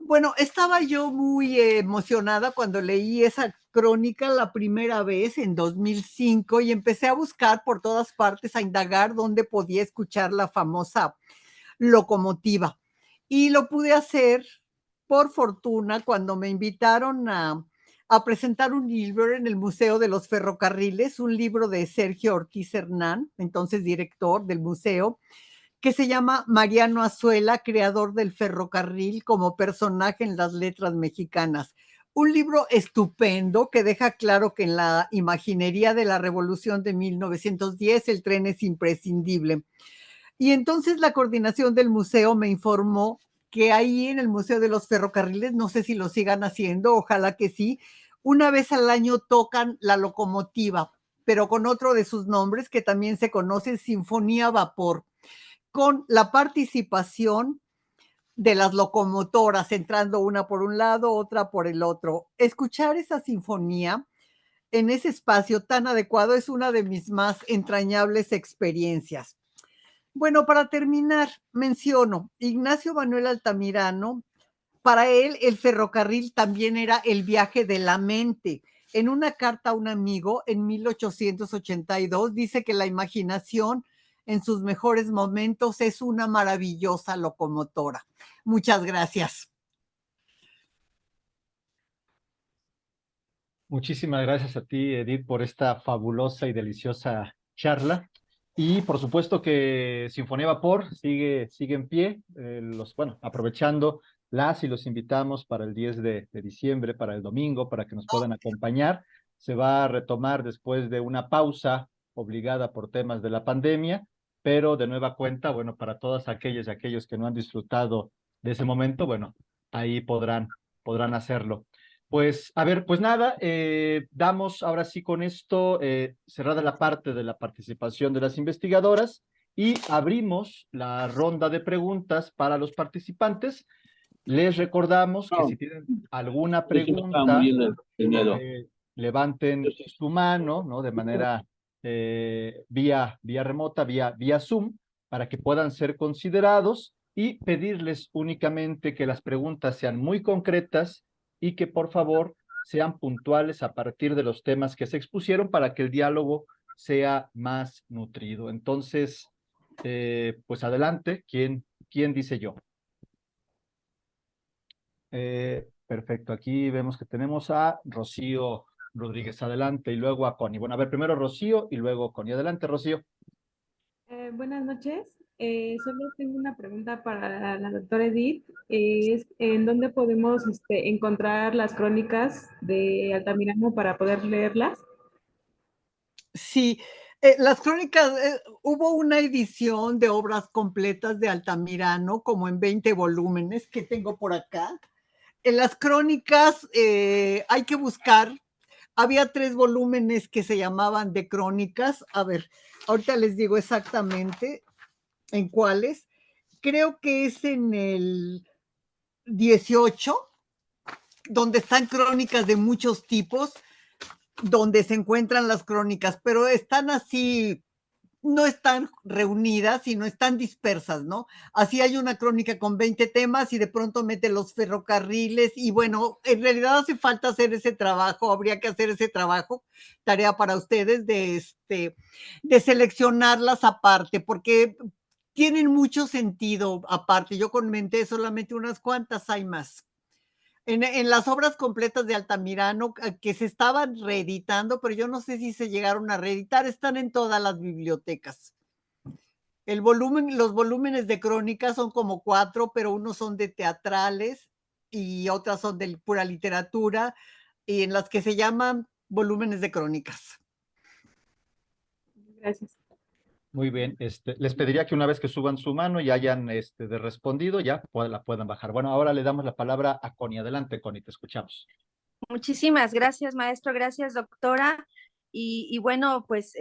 S4: Bueno, estaba yo muy emocionada cuando leí esa crónica la primera vez en 2005 y empecé a buscar por todas partes, a indagar dónde podía escuchar la famosa locomotiva. Y lo pude hacer por fortuna cuando me invitaron a presentar un libro en el Museo de los Ferrocarriles, un libro de Sergio Ortiz Hernán, entonces director del museo, que se llama Mariano Azuela, creador del ferrocarril como personaje en las letras mexicanas. Un libro estupendo que deja claro que en la imaginería de la Revolución de 1910 el tren es imprescindible. Y entonces la coordinación del museo me informó que ahí en el Museo de los Ferrocarriles, no sé si lo sigan haciendo, ojalá que sí, una vez al año tocan la locomotiva, pero con otro de sus nombres que también se conoce, Sinfonía Vapor, con la participación de las locomotoras, entrando una por un lado, otra por el otro. Escuchar esa sinfonía en ese espacio tan adecuado es una de mis más entrañables experiencias. Bueno, para terminar, menciono Ignacio Manuel Altamirano. Para él, el ferrocarril también era el viaje de la mente. En una carta a un amigo en 1882 dice que la imaginación en sus mejores momentos es una maravillosa locomotora. Muchas gracias.
S1: Muchísimas gracias a ti, Edith, por esta fabulosa y deliciosa charla. Y por supuesto que Sinfonía Vapor sigue en pie. Bueno, aprovechando, las y los invitamos para el 10 de diciembre, para el domingo, para que nos puedan acompañar. Se va a retomar después de una pausa obligada por temas de la pandemia, pero de nueva cuenta, bueno, para todas aquellas y aquellos que no han disfrutado de ese momento, bueno, ahí podrán hacerlo. Pues, a ver, pues nada, damos ahora sí con esto cerrada la parte de la participación de las investigadoras y abrimos la ronda de preguntas para los participantes. Les recordamos que si tienen alguna pregunta, levanten su mano, ¿no? De manera vía remota, vía Zoom, para que puedan ser considerados y pedirles únicamente que las preguntas sean muy concretas y que por favor sean puntuales a partir de los temas que se expusieron para que el diálogo sea más nutrido. Entonces, Pues adelante, ¿quién dice yo? Perfecto, aquí vemos que tenemos a Rocío Rodríguez, adelante, y luego a Connie. Bueno, a ver, primero Rocío y luego Connie. Adelante, Rocío.
S5: Buenas noches. Solo tengo una pregunta para la doctora Edith. Es, ¿en dónde podemos encontrar las crónicas de Altamirano para poder leerlas?
S4: Sí, las crónicas, hubo una edición de obras completas de Altamirano, como en 20 volúmenes que tengo por acá. En las crónicas hay que buscar, había 3 volúmenes que se llamaban de crónicas. A ver, ahorita les digo exactamente en cuáles. Creo que es en el 18, donde están crónicas de muchos tipos, donde se encuentran las crónicas, pero están así, no están reunidas, sino están dispersas, ¿no? Así hay una crónica con 20 temas y de pronto mete los ferrocarriles y bueno, en realidad hace falta hacer ese trabajo, habría que hacer ese trabajo, tarea para ustedes de seleccionarlas aparte, porque tienen mucho sentido aparte. Yo comenté solamente unas cuantas, hay más. En las obras completas de Altamirano, que se estaban reeditando, pero yo no sé si se llegaron a reeditar, están en todas las bibliotecas. Los volúmenes de crónicas son como 4, pero unos son de teatrales y otras son de pura literatura, y en las que se llaman volúmenes de crónicas.
S5: Gracias.
S1: Muy bien, les pediría que una vez que suban su mano y hayan de respondido, ya la puedan bajar. Bueno, ahora le damos la palabra a Connie. Adelante, Connie, te escuchamos.
S6: Muchísimas gracias, maestro. Gracias, doctora. Y bueno, pues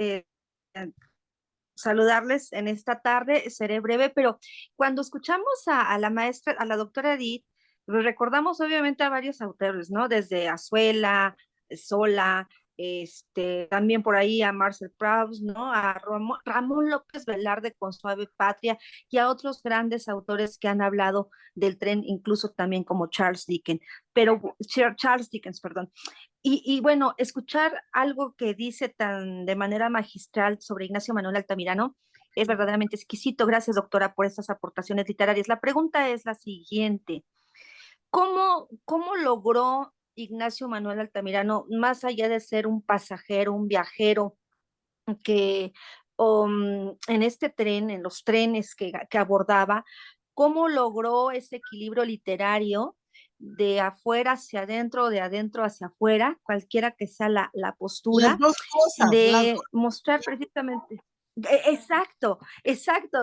S6: saludarles en esta tarde. Seré breve, pero cuando escuchamos a la maestra, a la doctora Edith, pues recordamos obviamente a varios autores, ¿no? Desde Azuela, Sola, también por ahí a Marcel Proust, ¿no? A Ramón López Velarde con Suave Patria y a otros grandes autores que han hablado del tren, incluso también como Charles Dickens, perdón. Y bueno, escuchar algo que dice tan de manera magistral sobre Ignacio Manuel Altamirano es verdaderamente exquisito. Gracias, doctora, por estas aportaciones literarias. La pregunta es la siguiente. ¿Cómo logró Ignacio Manuel Altamirano, más allá de ser un pasajero, un viajero, que en este tren, en los trenes que abordaba, cómo logró ese equilibrio literario de afuera hacia adentro, de adentro hacia afuera, cualquiera que sea la
S4: Las
S6: postura,
S4: dos cosas, las
S6: de
S4: dos.
S6: mostrar precisamente, exacto,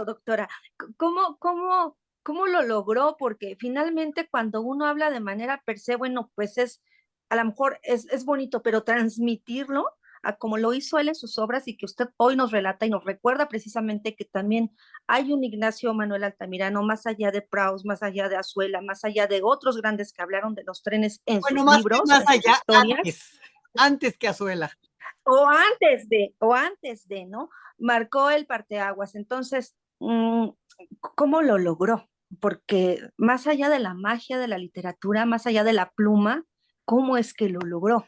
S6: doctora, ¿cómo lo logró? Porque finalmente cuando uno habla de manera per se, bueno, pues a lo mejor es bonito, pero transmitirlo a como lo hizo él en sus obras y que usted hoy nos relata y nos recuerda precisamente que también hay un Ignacio Manuel Altamirano, más allá de Proust, más allá de Azuela, más allá de otros grandes que hablaron de los trenes en
S4: Bueno,
S6: sus
S4: más que
S6: libros,
S4: más
S6: en sus
S4: allá,
S6: historias,
S4: antes que Azuela.
S6: o antes de, ¿no? Marcó el parteaguas. Entonces, ¿cómo lo logró? Porque más allá de la magia de la literatura, más allá de la pluma, ¿cómo es que lo logró?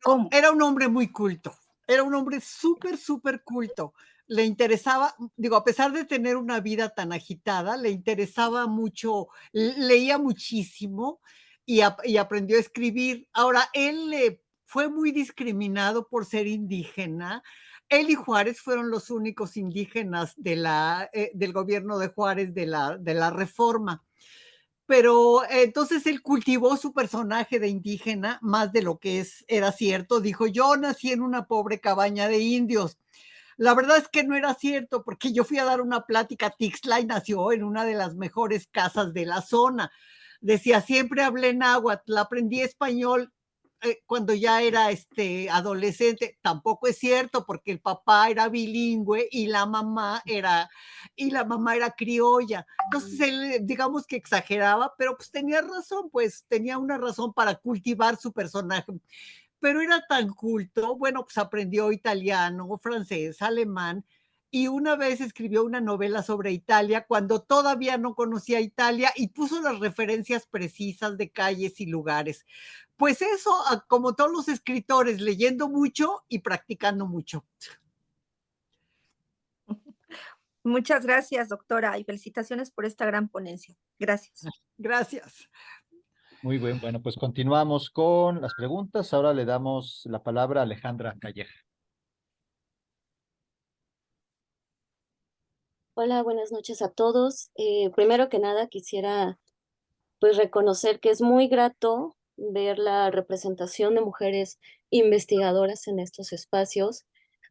S6: ¿Cómo?
S4: Era un hombre muy culto, era un hombre súper, súper culto. Le interesaba, digo, a pesar de tener una vida tan agitada, le interesaba mucho, leía muchísimo y aprendió a escribir. Ahora, él fue muy discriminado por ser indígena. Él y Juárez fueron los únicos indígenas del gobierno de Juárez de la Reforma. Pero entonces él cultivó su personaje de indígena más de lo que era cierto. Dijo, yo nací en una pobre cabaña de indios. La verdad es que no era cierto, porque yo fui a dar una plática a Tixla y nació en una de las mejores casas de la zona. Decía, siempre hablé náhuatl, aprendí español cuando ya era adolescente. Tampoco es cierto, porque el papá era bilingüe y la mamá era criolla. Entonces él, digamos que exageraba, pero pues tenía razón, pues tenía una razón para cultivar su personaje. Pero era tan culto, bueno, pues aprendió italiano, francés, alemán, y una vez escribió una novela sobre Italia cuando todavía no conocía Italia y puso las referencias precisas de calles y lugares. Pues eso, como todos los escritores, leyendo mucho y practicando mucho.
S6: Muchas gracias, doctora, y felicitaciones por esta gran ponencia. Gracias.
S4: Gracias.
S1: Muy bien, bueno, pues continuamos con las preguntas. Ahora le damos la palabra a Alejandra Calleja.
S7: Hola, buenas noches a todos. Primero que nada quisiera pues reconocer que es muy grato ver la representación de mujeres investigadoras en estos espacios.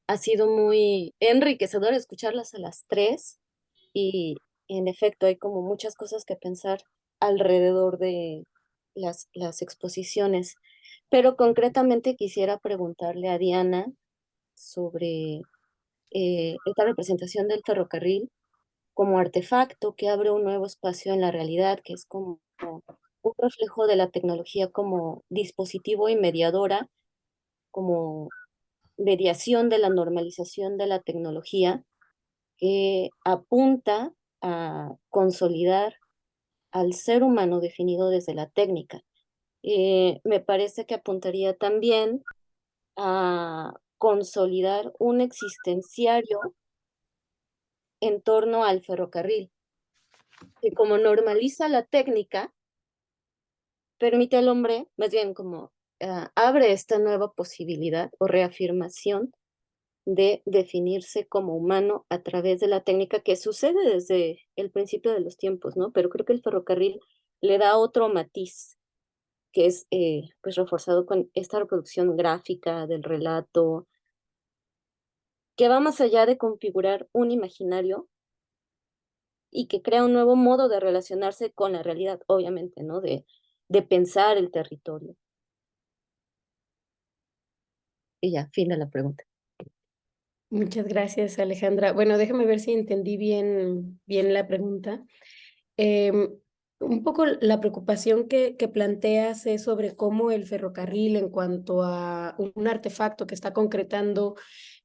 S7: Ha sido muy enriquecedor escucharlas a las tres y en efecto hay como muchas cosas que pensar alrededor de las exposiciones. Pero concretamente quisiera preguntarle a Diana sobre esta representación del ferrocarril como artefacto que abre un nuevo espacio en la realidad, que es como un reflejo de la tecnología como dispositivo y mediadora, como mediación de la normalización de la tecnología, que apunta a consolidar al ser humano definido desde la técnica. Me parece que apuntaría también a consolidar un existenciario en torno al ferrocarril, que como normaliza la técnica, permite al hombre, más bien como abre esta nueva posibilidad o reafirmación de definirse como humano a través de la técnica que sucede desde el principio de los tiempos, ¿no? Pero creo que el ferrocarril le da otro matiz que es pues reforzado con esta reproducción gráfica del relato, que va más allá de configurar un imaginario y que crea un nuevo modo de relacionarse con la realidad, obviamente, ¿no? De pensar el territorio. Y ya, fin de la pregunta.
S3: Muchas gracias, Alejandra. Bueno, déjame ver si entendí bien la pregunta. Em, un poco la preocupación que planteas es sobre cómo el ferrocarril, en cuanto a un artefacto que está concretando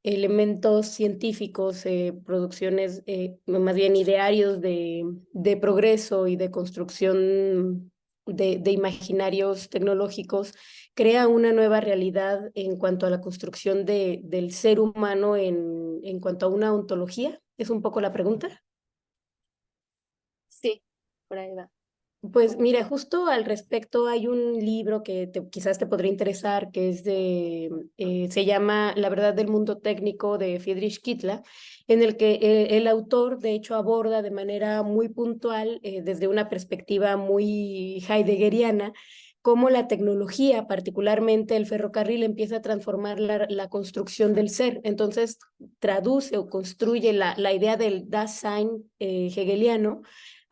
S3: elementos científicos, producciones, más bien idearios de progreso y de construcción de imaginarios tecnológicos, crea una nueva realidad en cuanto a la construcción del ser humano en cuanto a una ontología. ¿Es un poco la pregunta?
S7: Sí, por ahí va.
S3: Pues mira, justo al respecto hay un libro que quizás te podría interesar, que es se llama La verdad del mundo técnico de Friedrich Kittler, en el que el autor de hecho aborda de manera muy puntual, desde una perspectiva muy heideggeriana, cómo la tecnología, particularmente el ferrocarril, empieza a transformar la construcción del ser. Entonces traduce o construye la idea del Dasein hegeliano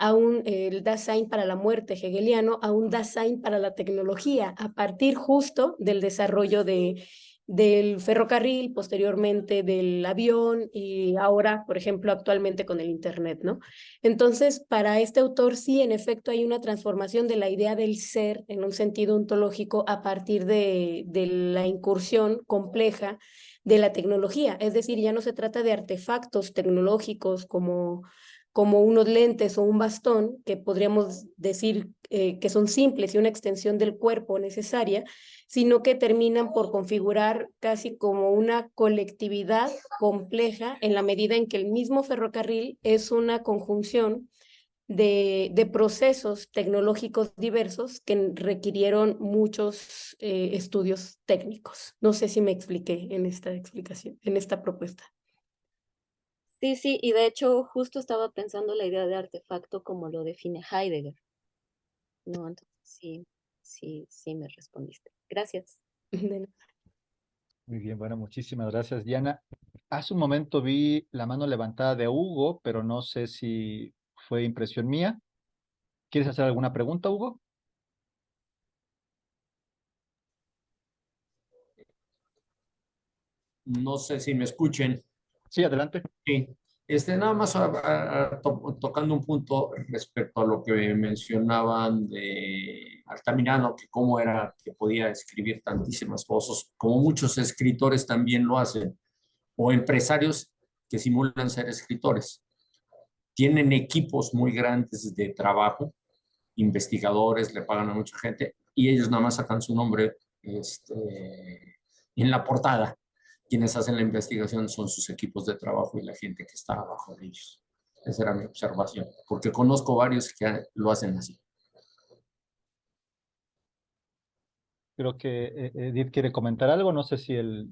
S3: a el Dasein para la muerte hegeliano, a un Dasein para la tecnología, a partir justo del desarrollo del ferrocarril, posteriormente del avión y ahora, por ejemplo, actualmente con el Internet, ¿no? Entonces, para este autor sí, en efecto, hay una transformación de la idea del ser en un sentido ontológico a partir de la incursión compleja de la tecnología. Es decir, ya no se trata de artefactos tecnológicos como unos lentes o un bastón, que podríamos decir que son simples y una extensión del cuerpo necesaria, sino que terminan por configurar casi como una colectividad compleja en la medida en que el mismo ferrocarril es una conjunción de procesos tecnológicos diversos que requirieron muchos estudios técnicos. No sé si me expliqué en esta explicación, en esta propuesta.
S7: Sí, sí, y de hecho justo estaba pensando la idea de artefacto como lo define Heidegger, ¿no? Entonces sí me respondiste. Gracias.
S1: Muy bien, bueno, muchísimas gracias, Diana. Hace un momento vi la mano levantada de Hugo, pero no sé si fue impresión mía. ¿Quieres hacer alguna pregunta, Hugo?
S8: No sé si me escuchen.
S1: Sí, adelante.
S8: Sí. Nada más tocando un punto respecto a lo que mencionaban de Altamirano, que cómo era que podía escribir tantísimas cosas, como muchos escritores también lo hacen, o empresarios que simulan ser escritores. Tienen equipos muy grandes de trabajo, investigadores, le pagan a mucha gente, y ellos nada más sacan su nombre en la portada. Quienes hacen la investigación son sus equipos de trabajo y la gente que está abajo de ellos. Esa era mi observación, porque conozco varios que lo hacen así.
S1: Creo que Edith quiere comentar algo. No sé si el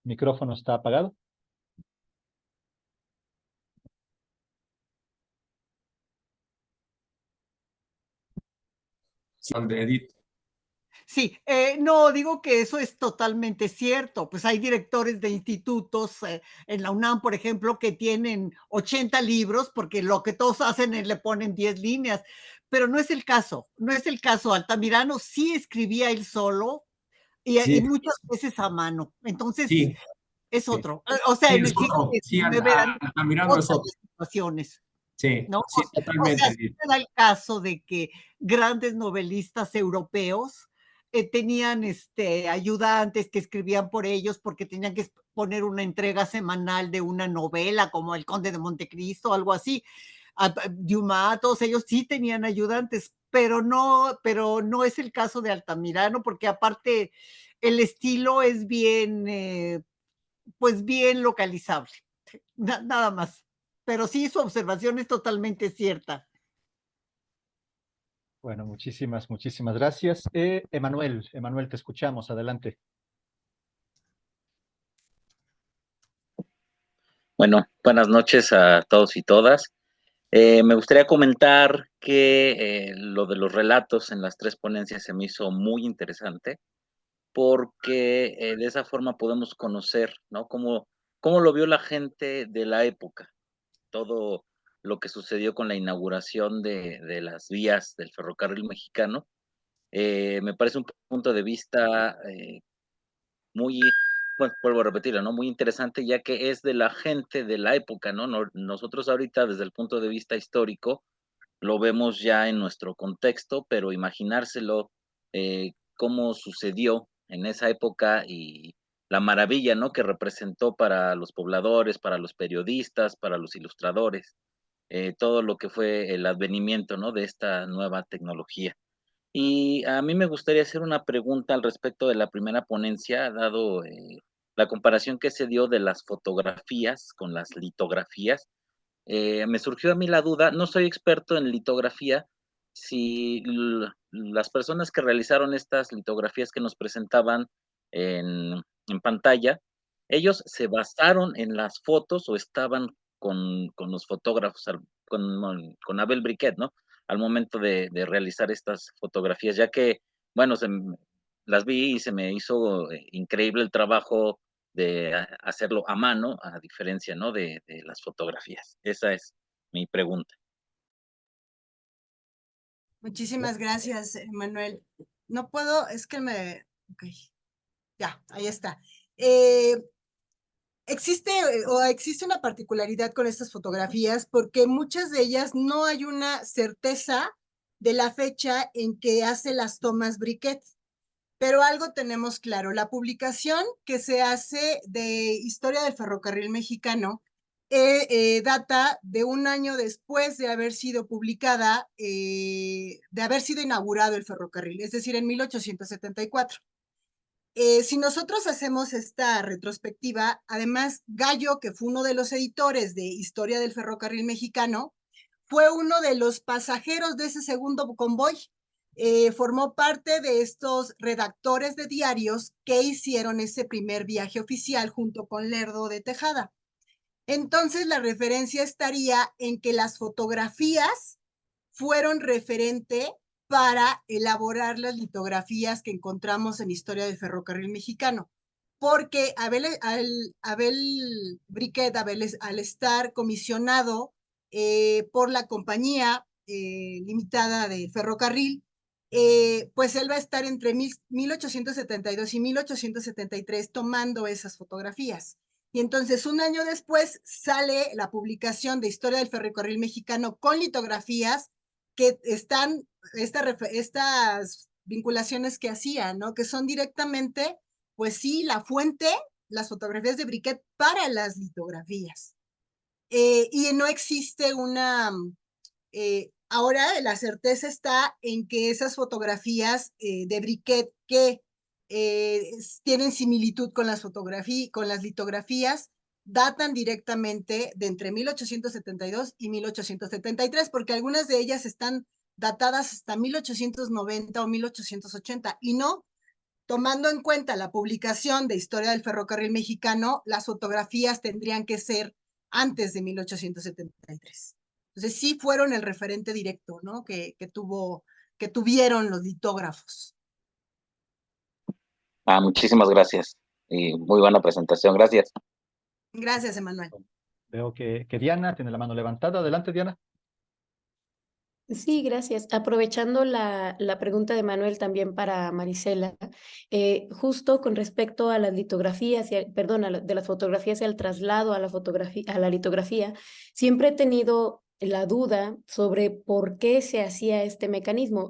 S1: micrófono está apagado.
S8: Son de Edith.
S4: Sí, no, digo que eso es totalmente cierto. Pues hay directores de institutos en la UNAM, por ejemplo, que tienen 80 libros porque lo que todos hacen es le ponen 10 líneas, pero no es el caso, no es el caso. Altamirano sí escribía él solo y
S8: Sí,
S4: muchas veces a mano. Entonces,
S8: sí,
S4: es
S8: sí.
S4: otro. O sea,
S8: Sí,
S4: en
S8: es
S4: el siglo
S8: otro. Sí,
S4: XIX eran
S8: Altamirano es
S4: otras
S8: otro.
S4: situaciones.
S8: Sí,
S4: ¿No?
S8: sí,
S4: O sea,
S8: totalmente,
S4: sí
S8: Edith.
S4: se da el caso de que grandes novelistas europeos tenían ayudantes que escribían por ellos porque tenían que poner una entrega semanal de una novela como El Conde de Montecristo o algo así. Dumas, todos ellos sí tenían ayudantes, pero no es el caso de Altamirano porque aparte el estilo es bien, pues bien localizable, nada más. Pero sí, su observación es totalmente cierta.
S1: Bueno, muchísimas gracias. Emanuel, te escuchamos. Adelante.
S9: Bueno, buenas noches a todos y todas. Me gustaría comentar que lo de los relatos en las tres ponencias se me hizo muy interesante porque de esa forma podemos conocer, ¿no? Cómo lo vio la gente de la época, todo lo que sucedió con la inauguración de las vías del ferrocarril mexicano. Me parece un punto de vista muy, bueno, vuelvo a repetirlo, ¿no? Muy interesante, ya que es de la gente de la época, ¿no? Nosotros ahorita, desde el punto de vista histórico, lo vemos ya en nuestro contexto, pero imaginárselo, cómo sucedió en esa época y la maravilla, ¿no? Que representó para los pobladores, para los periodistas, para los ilustradores, todo lo que fue el advenimiento, ¿no? De esta nueva tecnología. Y a mí me gustaría hacer una pregunta al respecto de la primera ponencia, dado la comparación que se dio de las fotografías con las litografías. Me surgió a mí la duda, no soy experto en litografía, si las personas que realizaron estas litografías que nos presentaban en pantalla, ellos se basaron en las fotos o estaban con los fotógrafos, con Abel Briquet, ¿no? Al momento de realizar estas fotografías, ya que, bueno, las vi y se me hizo increíble el trabajo de hacerlo a mano, a diferencia, ¿no? De las fotografías. Esa es mi pregunta.
S2: Muchísimas gracias, Manuel. No puedo, es que ok, ya, ahí está. Existe una particularidad con estas fotografías porque muchas de ellas no hay una certeza de la fecha en que hace las tomas Briquet. Pero algo tenemos claro, la publicación que se hace de Historia del Ferrocarril Mexicano data de un año después de haber sido publicada, de haber sido inaugurado el ferrocarril, es decir, en 1874. Si nosotros hacemos esta retrospectiva, además Gallo, que fue uno de los editores de Historia del Ferrocarril Mexicano, fue uno de los pasajeros de ese segundo convoy. Formó parte de estos redactores de diarios que hicieron ese primer viaje oficial junto con Lerdo de Tejada. Entonces la referencia estaría en que las fotografías fueron referente para elaborar las litografías que encontramos en Historia del Ferrocarril Mexicano. Porque Abel Briquet, al estar comisionado por la compañía limitada de ferrocarril, pues él va a estar entre 1872 y 1873 tomando esas fotografías. Y entonces un año después sale la publicación de Historia del Ferrocarril Mexicano con litografías que están, estas vinculaciones que hacían, ¿no? Que son directamente, pues sí, la fuente, las fotografías de Briquet para las litografías. Y no existe ahora la certeza está en que esas fotografías de Briquet que tienen similitud con las litografías, datan directamente de entre 1872 y 1873, porque algunas de ellas están datadas hasta 1890 o 1880, y no, tomando en cuenta la publicación de Historia del Ferrocarril Mexicano, las fotografías tendrían que ser antes de 1873. Entonces sí fueron el referente directo, ¿no? que tuvieron los litógrafos.
S9: Muchísimas gracias y muy buena presentación. Gracias.
S2: Gracias, Emanuel.
S1: Veo que Diana tiene la mano levantada. Adelante, Diana.
S3: Sí, gracias. Aprovechando la pregunta de Manuel también para Marisela, justo con respecto a las litografías, perdón, de las fotografías y al traslado a la fotografía, a la litografía, siempre he tenido la duda sobre por qué se hacía este mecanismo.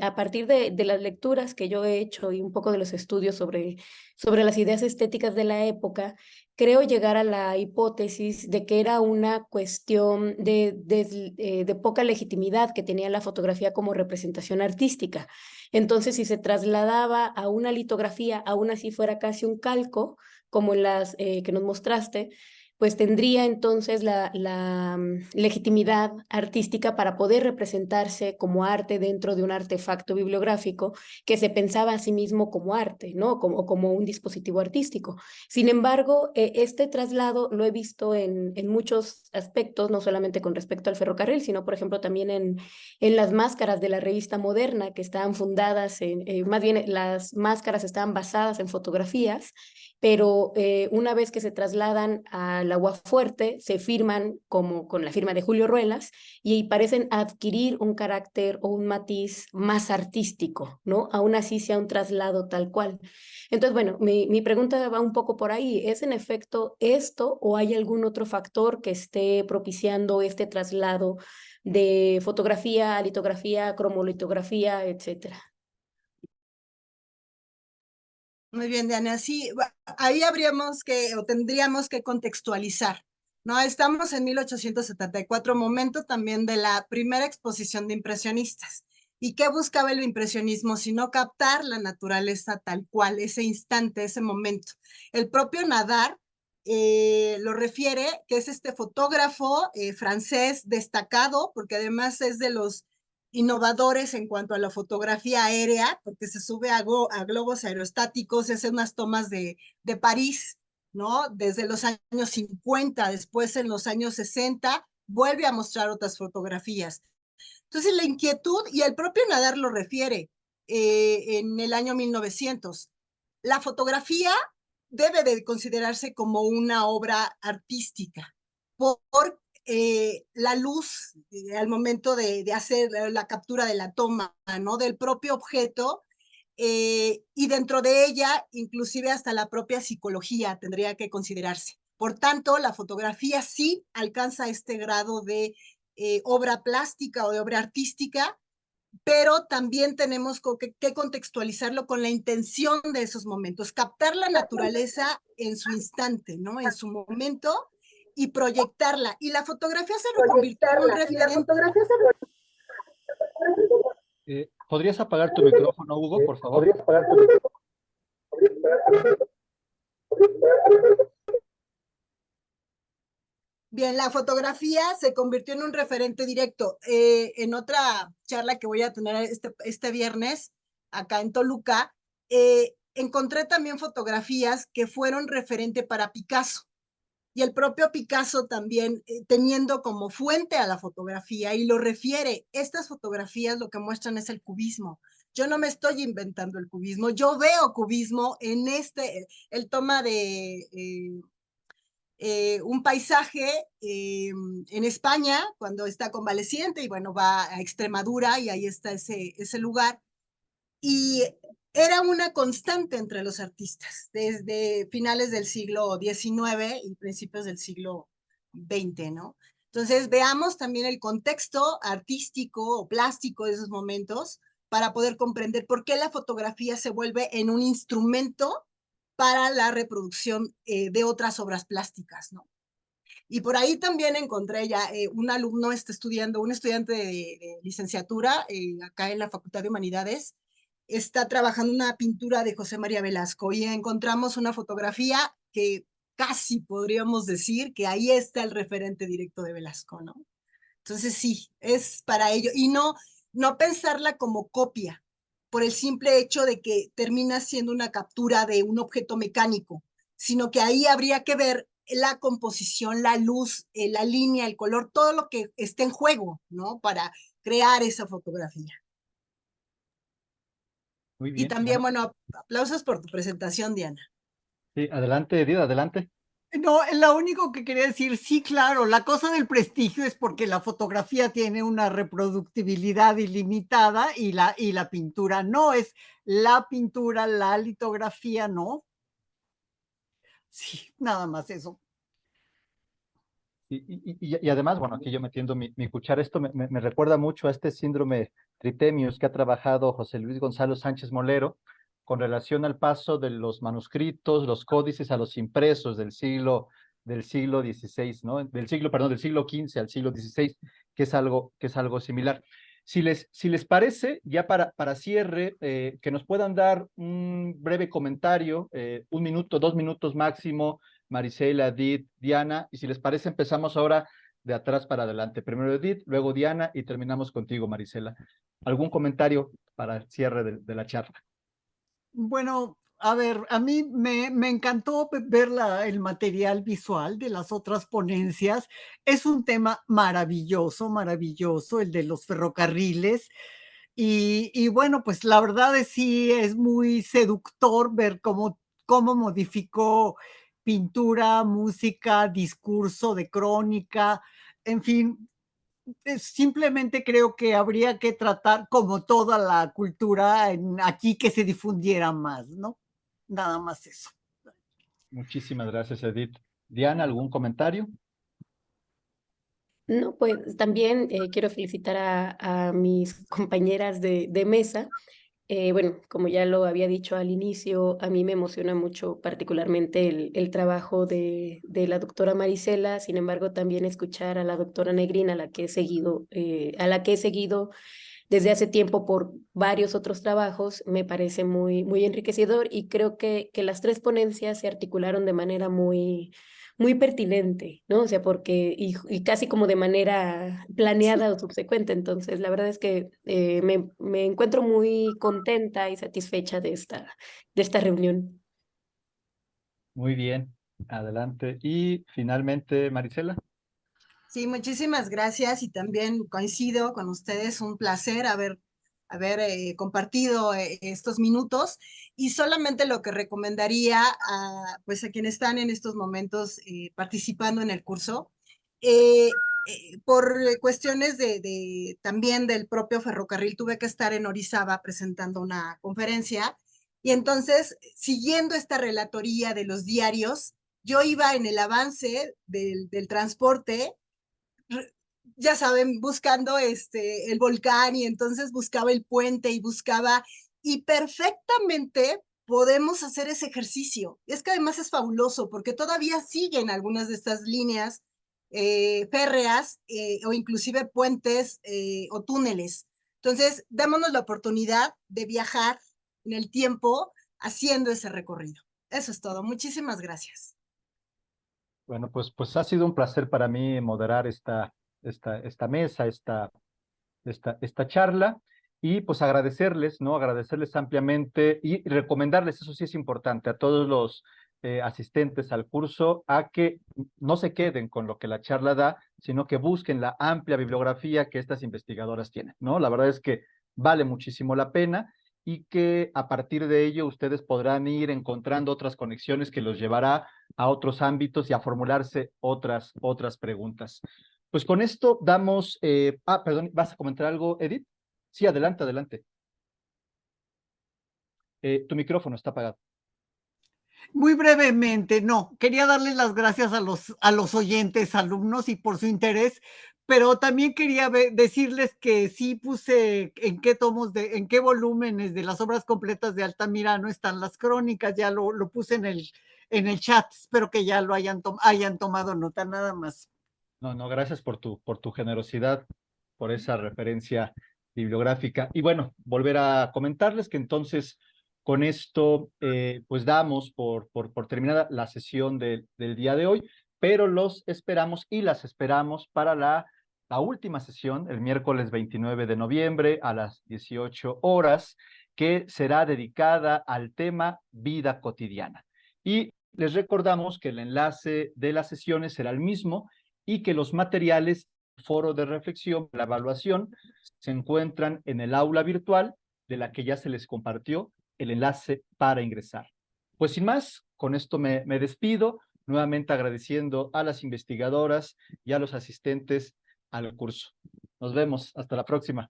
S3: A partir de las lecturas que yo he hecho y un poco de los estudios sobre las ideas estéticas de la época, creo llegar a la hipótesis de que era una cuestión de poca legitimidad que tenía la fotografía como representación artística. Entonces, si se trasladaba a una litografía, aún así fuera casi un calco, como las que nos mostraste, pues tendría entonces la legitimidad artística para poder representarse como arte dentro de un artefacto bibliográfico que se pensaba a sí mismo como arte, ¿no? Como un dispositivo artístico. Sin embargo, este traslado lo he visto en muchos aspectos, no solamente con respecto al ferrocarril, sino, por ejemplo, también en las máscaras de la revista Moderna, que estaban fundadas más bien las máscaras estaban basadas en fotografías, pero una vez que se trasladan al Aguafuerte, se firman como con la firma de Julio Ruelas y parecen adquirir un carácter o un matiz más artístico, ¿no? Aún así sea un traslado tal cual. Entonces, bueno, mi pregunta va un poco por ahí. ¿Es en efecto esto o hay algún otro factor que esté propiciando este traslado de fotografía a litografía, cromolitografía, etcétera?
S2: Muy bien, Diana. Sí, ahí habríamos o tendríamos que contextualizar, ¿no? Estamos en 1874, momento también de la primera exposición de impresionistas. ¿Y qué buscaba el impresionismo? Sino captar la naturaleza tal cual, ese instante, ese momento. El propio Nadar lo refiere, que es este fotógrafo francés destacado, porque además es de los innovadores en cuanto a la fotografía aérea, porque se sube a globos aerostáticos, se hace unas tomas de París, ¿no? Desde los años 50, después en los años 60, vuelve a mostrar otras fotografías. Entonces la inquietud, y el propio Nadar lo refiere en el año 1900, la fotografía debe de considerarse como una obra artística, por la luz al momento de hacer la captura de la toma, ¿no? Del propio objeto, y dentro de ella, inclusive hasta la propia psicología tendría que considerarse. Por tanto, la fotografía sí alcanza este grado de obra plástica o de obra artística, pero también tenemos que contextualizarlo con la intención de esos momentos, captar la naturaleza en su instante, ¿no? En su momento, y proyectarla. Y la fotografía se convirtió en un referente.
S1: ¿Podrías apagar tu micrófono, Hugo, por favor?
S2: Bien, la fotografía se convirtió en un referente directo. En otra charla que voy a tener este viernes, acá en Toluca, encontré también fotografías que fueron referente para Picasso. Y el propio Picasso también teniendo como fuente a la fotografía, y lo refiere, estas fotografías lo que muestran es el cubismo. Yo no me estoy inventando el cubismo, yo veo cubismo en él toma de un paisaje en España cuando está convaleciente, y bueno, va a Extremadura y ahí está ese lugar. Y era una constante entre los artistas desde finales del siglo XIX y principios del siglo XX, ¿no? Entonces, veamos también el contexto artístico o plástico de esos momentos para poder comprender por qué la fotografía se vuelve en un instrumento para la reproducción de otras obras plásticas, ¿no? Y por ahí también encontré ya un alumno está estudiando, un estudiante de licenciatura acá en la Facultad de Humanidades, está trabajando una pintura de José María Velasco, y encontramos una fotografía que casi podríamos decir que ahí está el referente directo de Velasco, ¿no? Entonces sí, es para ello. Y no pensarla como copia, por el simple hecho de que termina siendo una captura de un objeto mecánico, sino que ahí habría que ver la composición, la luz, la línea, el color, todo lo que esté en juego, ¿no? Para crear esa fotografía.
S1: Muy
S2: Y
S1: bien.
S2: también, bueno, aplausos por tu presentación, Diana.
S1: Sí, adelante, Edith, adelante.
S4: No, lo único que quería decir, sí, claro, la cosa del prestigio es porque la fotografía tiene una reproductibilidad ilimitada y la pintura no, es la pintura, la litografía, no. Sí, nada más eso.
S1: Y además, bueno, aquí yo metiendo mi cuchara, esto me recuerda mucho a este síndrome tritemius que ha trabajado José Luis Gonzalo Sánchez Molero con relación al paso de los manuscritos, los códices a los impresos del siglo XVI, ¿no? Del siglo XV al siglo XVI, que es algo similar. Si les parece, ya para cierre, que nos puedan dar un breve comentario, 1 minuto, 2 minutos máximo, Marisela, Edith, Diana, y si les parece, empezamos ahora de atrás para adelante. Primero Edith, luego Diana y terminamos contigo, Marisela. ¿Algún comentario para el cierre de la charla?
S4: Bueno, a ver, a mí me encantó ver el material visual de las otras ponencias. Es un tema maravilloso, maravilloso, el de los ferrocarriles. Y bueno, pues la verdad es sí, es muy seductor ver cómo modificó pintura, música, discurso de crónica, en fin, simplemente creo que habría que tratar como toda la cultura aquí que se difundiera más, ¿no? Nada más eso.
S1: Muchísimas gracias, Edith. Diana, ¿algún comentario?
S3: No, pues también quiero felicitar a mis compañeras de mesa. Bueno, como ya lo había dicho al inicio, a mí me emociona mucho particularmente el trabajo de la doctora Marisela. Sin embargo, también escuchar a la doctora Negrina, a la que he seguido desde hace tiempo por varios otros trabajos, me parece muy enriquecedor, y creo que las tres ponencias se articularon de manera muy pertinente, ¿no? O sea, y casi como de manera planeada o subsecuente. Entonces, la verdad es que me encuentro muy contenta y satisfecha de esta reunión.
S1: Muy bien, adelante. Y finalmente, Marisela.
S2: Sí, muchísimas gracias y también coincido con ustedes, un placer haber compartido estos minutos, y solamente lo que recomendaría pues a quienes están en estos momentos participando en el curso, por cuestiones también del propio ferrocarril, tuve que estar en Orizaba presentando una conferencia, y entonces, siguiendo esta relatoría de los diarios, yo iba en el avance del transporte, ya saben, buscando el volcán, y entonces buscaba el puente y perfectamente podemos hacer ese ejercicio. Es que además es fabuloso porque todavía siguen algunas de estas líneas férreas o inclusive puentes o túneles. Entonces, démonos la oportunidad de viajar en el tiempo haciendo ese recorrido. Eso es todo. Muchísimas gracias.
S1: Bueno, pues ha sido un placer para mí moderar esta mesa, esta charla, y pues agradecerles, ¿no? Agradecerles ampliamente y recomendarles, eso sí es importante, a todos los asistentes al curso, a que no se queden con lo que la charla da, sino que busquen la amplia bibliografía que estas investigadoras tienen, ¿no? La verdad es que vale muchísimo la pena, y que a partir de ello ustedes podrán ir encontrando otras conexiones que los llevará a otros ámbitos y a formularse otras preguntas. Pues con esto damos, perdón, ¿vas a comentar algo, Edith? Sí, adelante, adelante. Tu micrófono está apagado.
S4: Muy brevemente, no, quería darles las gracias a los oyentes, alumnos, y por su interés, pero también quería decirles que sí puse en qué volúmenes de las obras completas de Altamirano están las crónicas, ya lo puse en el chat, espero que ya lo hayan tomado nota, nada más.
S1: No, gracias por tu generosidad, por esa referencia bibliográfica. Y bueno, volver a comentarles que entonces Con esto, pues damos por terminada la sesión del día de hoy, pero los esperamos y las esperamos para la última sesión, el miércoles 29 de noviembre a las 18 horas, que será dedicada al tema vida cotidiana. Y les recordamos que el enlace de las sesiones será el mismo y que los materiales, foro de reflexión, la evaluación, se encuentran en el aula virtual de la que ya se les compartió el enlace para ingresar. Pues sin más, con esto me despido, nuevamente agradeciendo a las investigadoras y a los asistentes al curso. Nos vemos, hasta la próxima.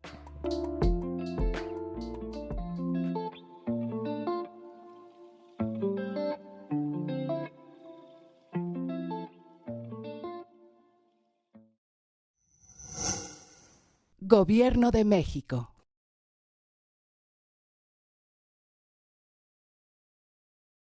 S10: Gobierno de México.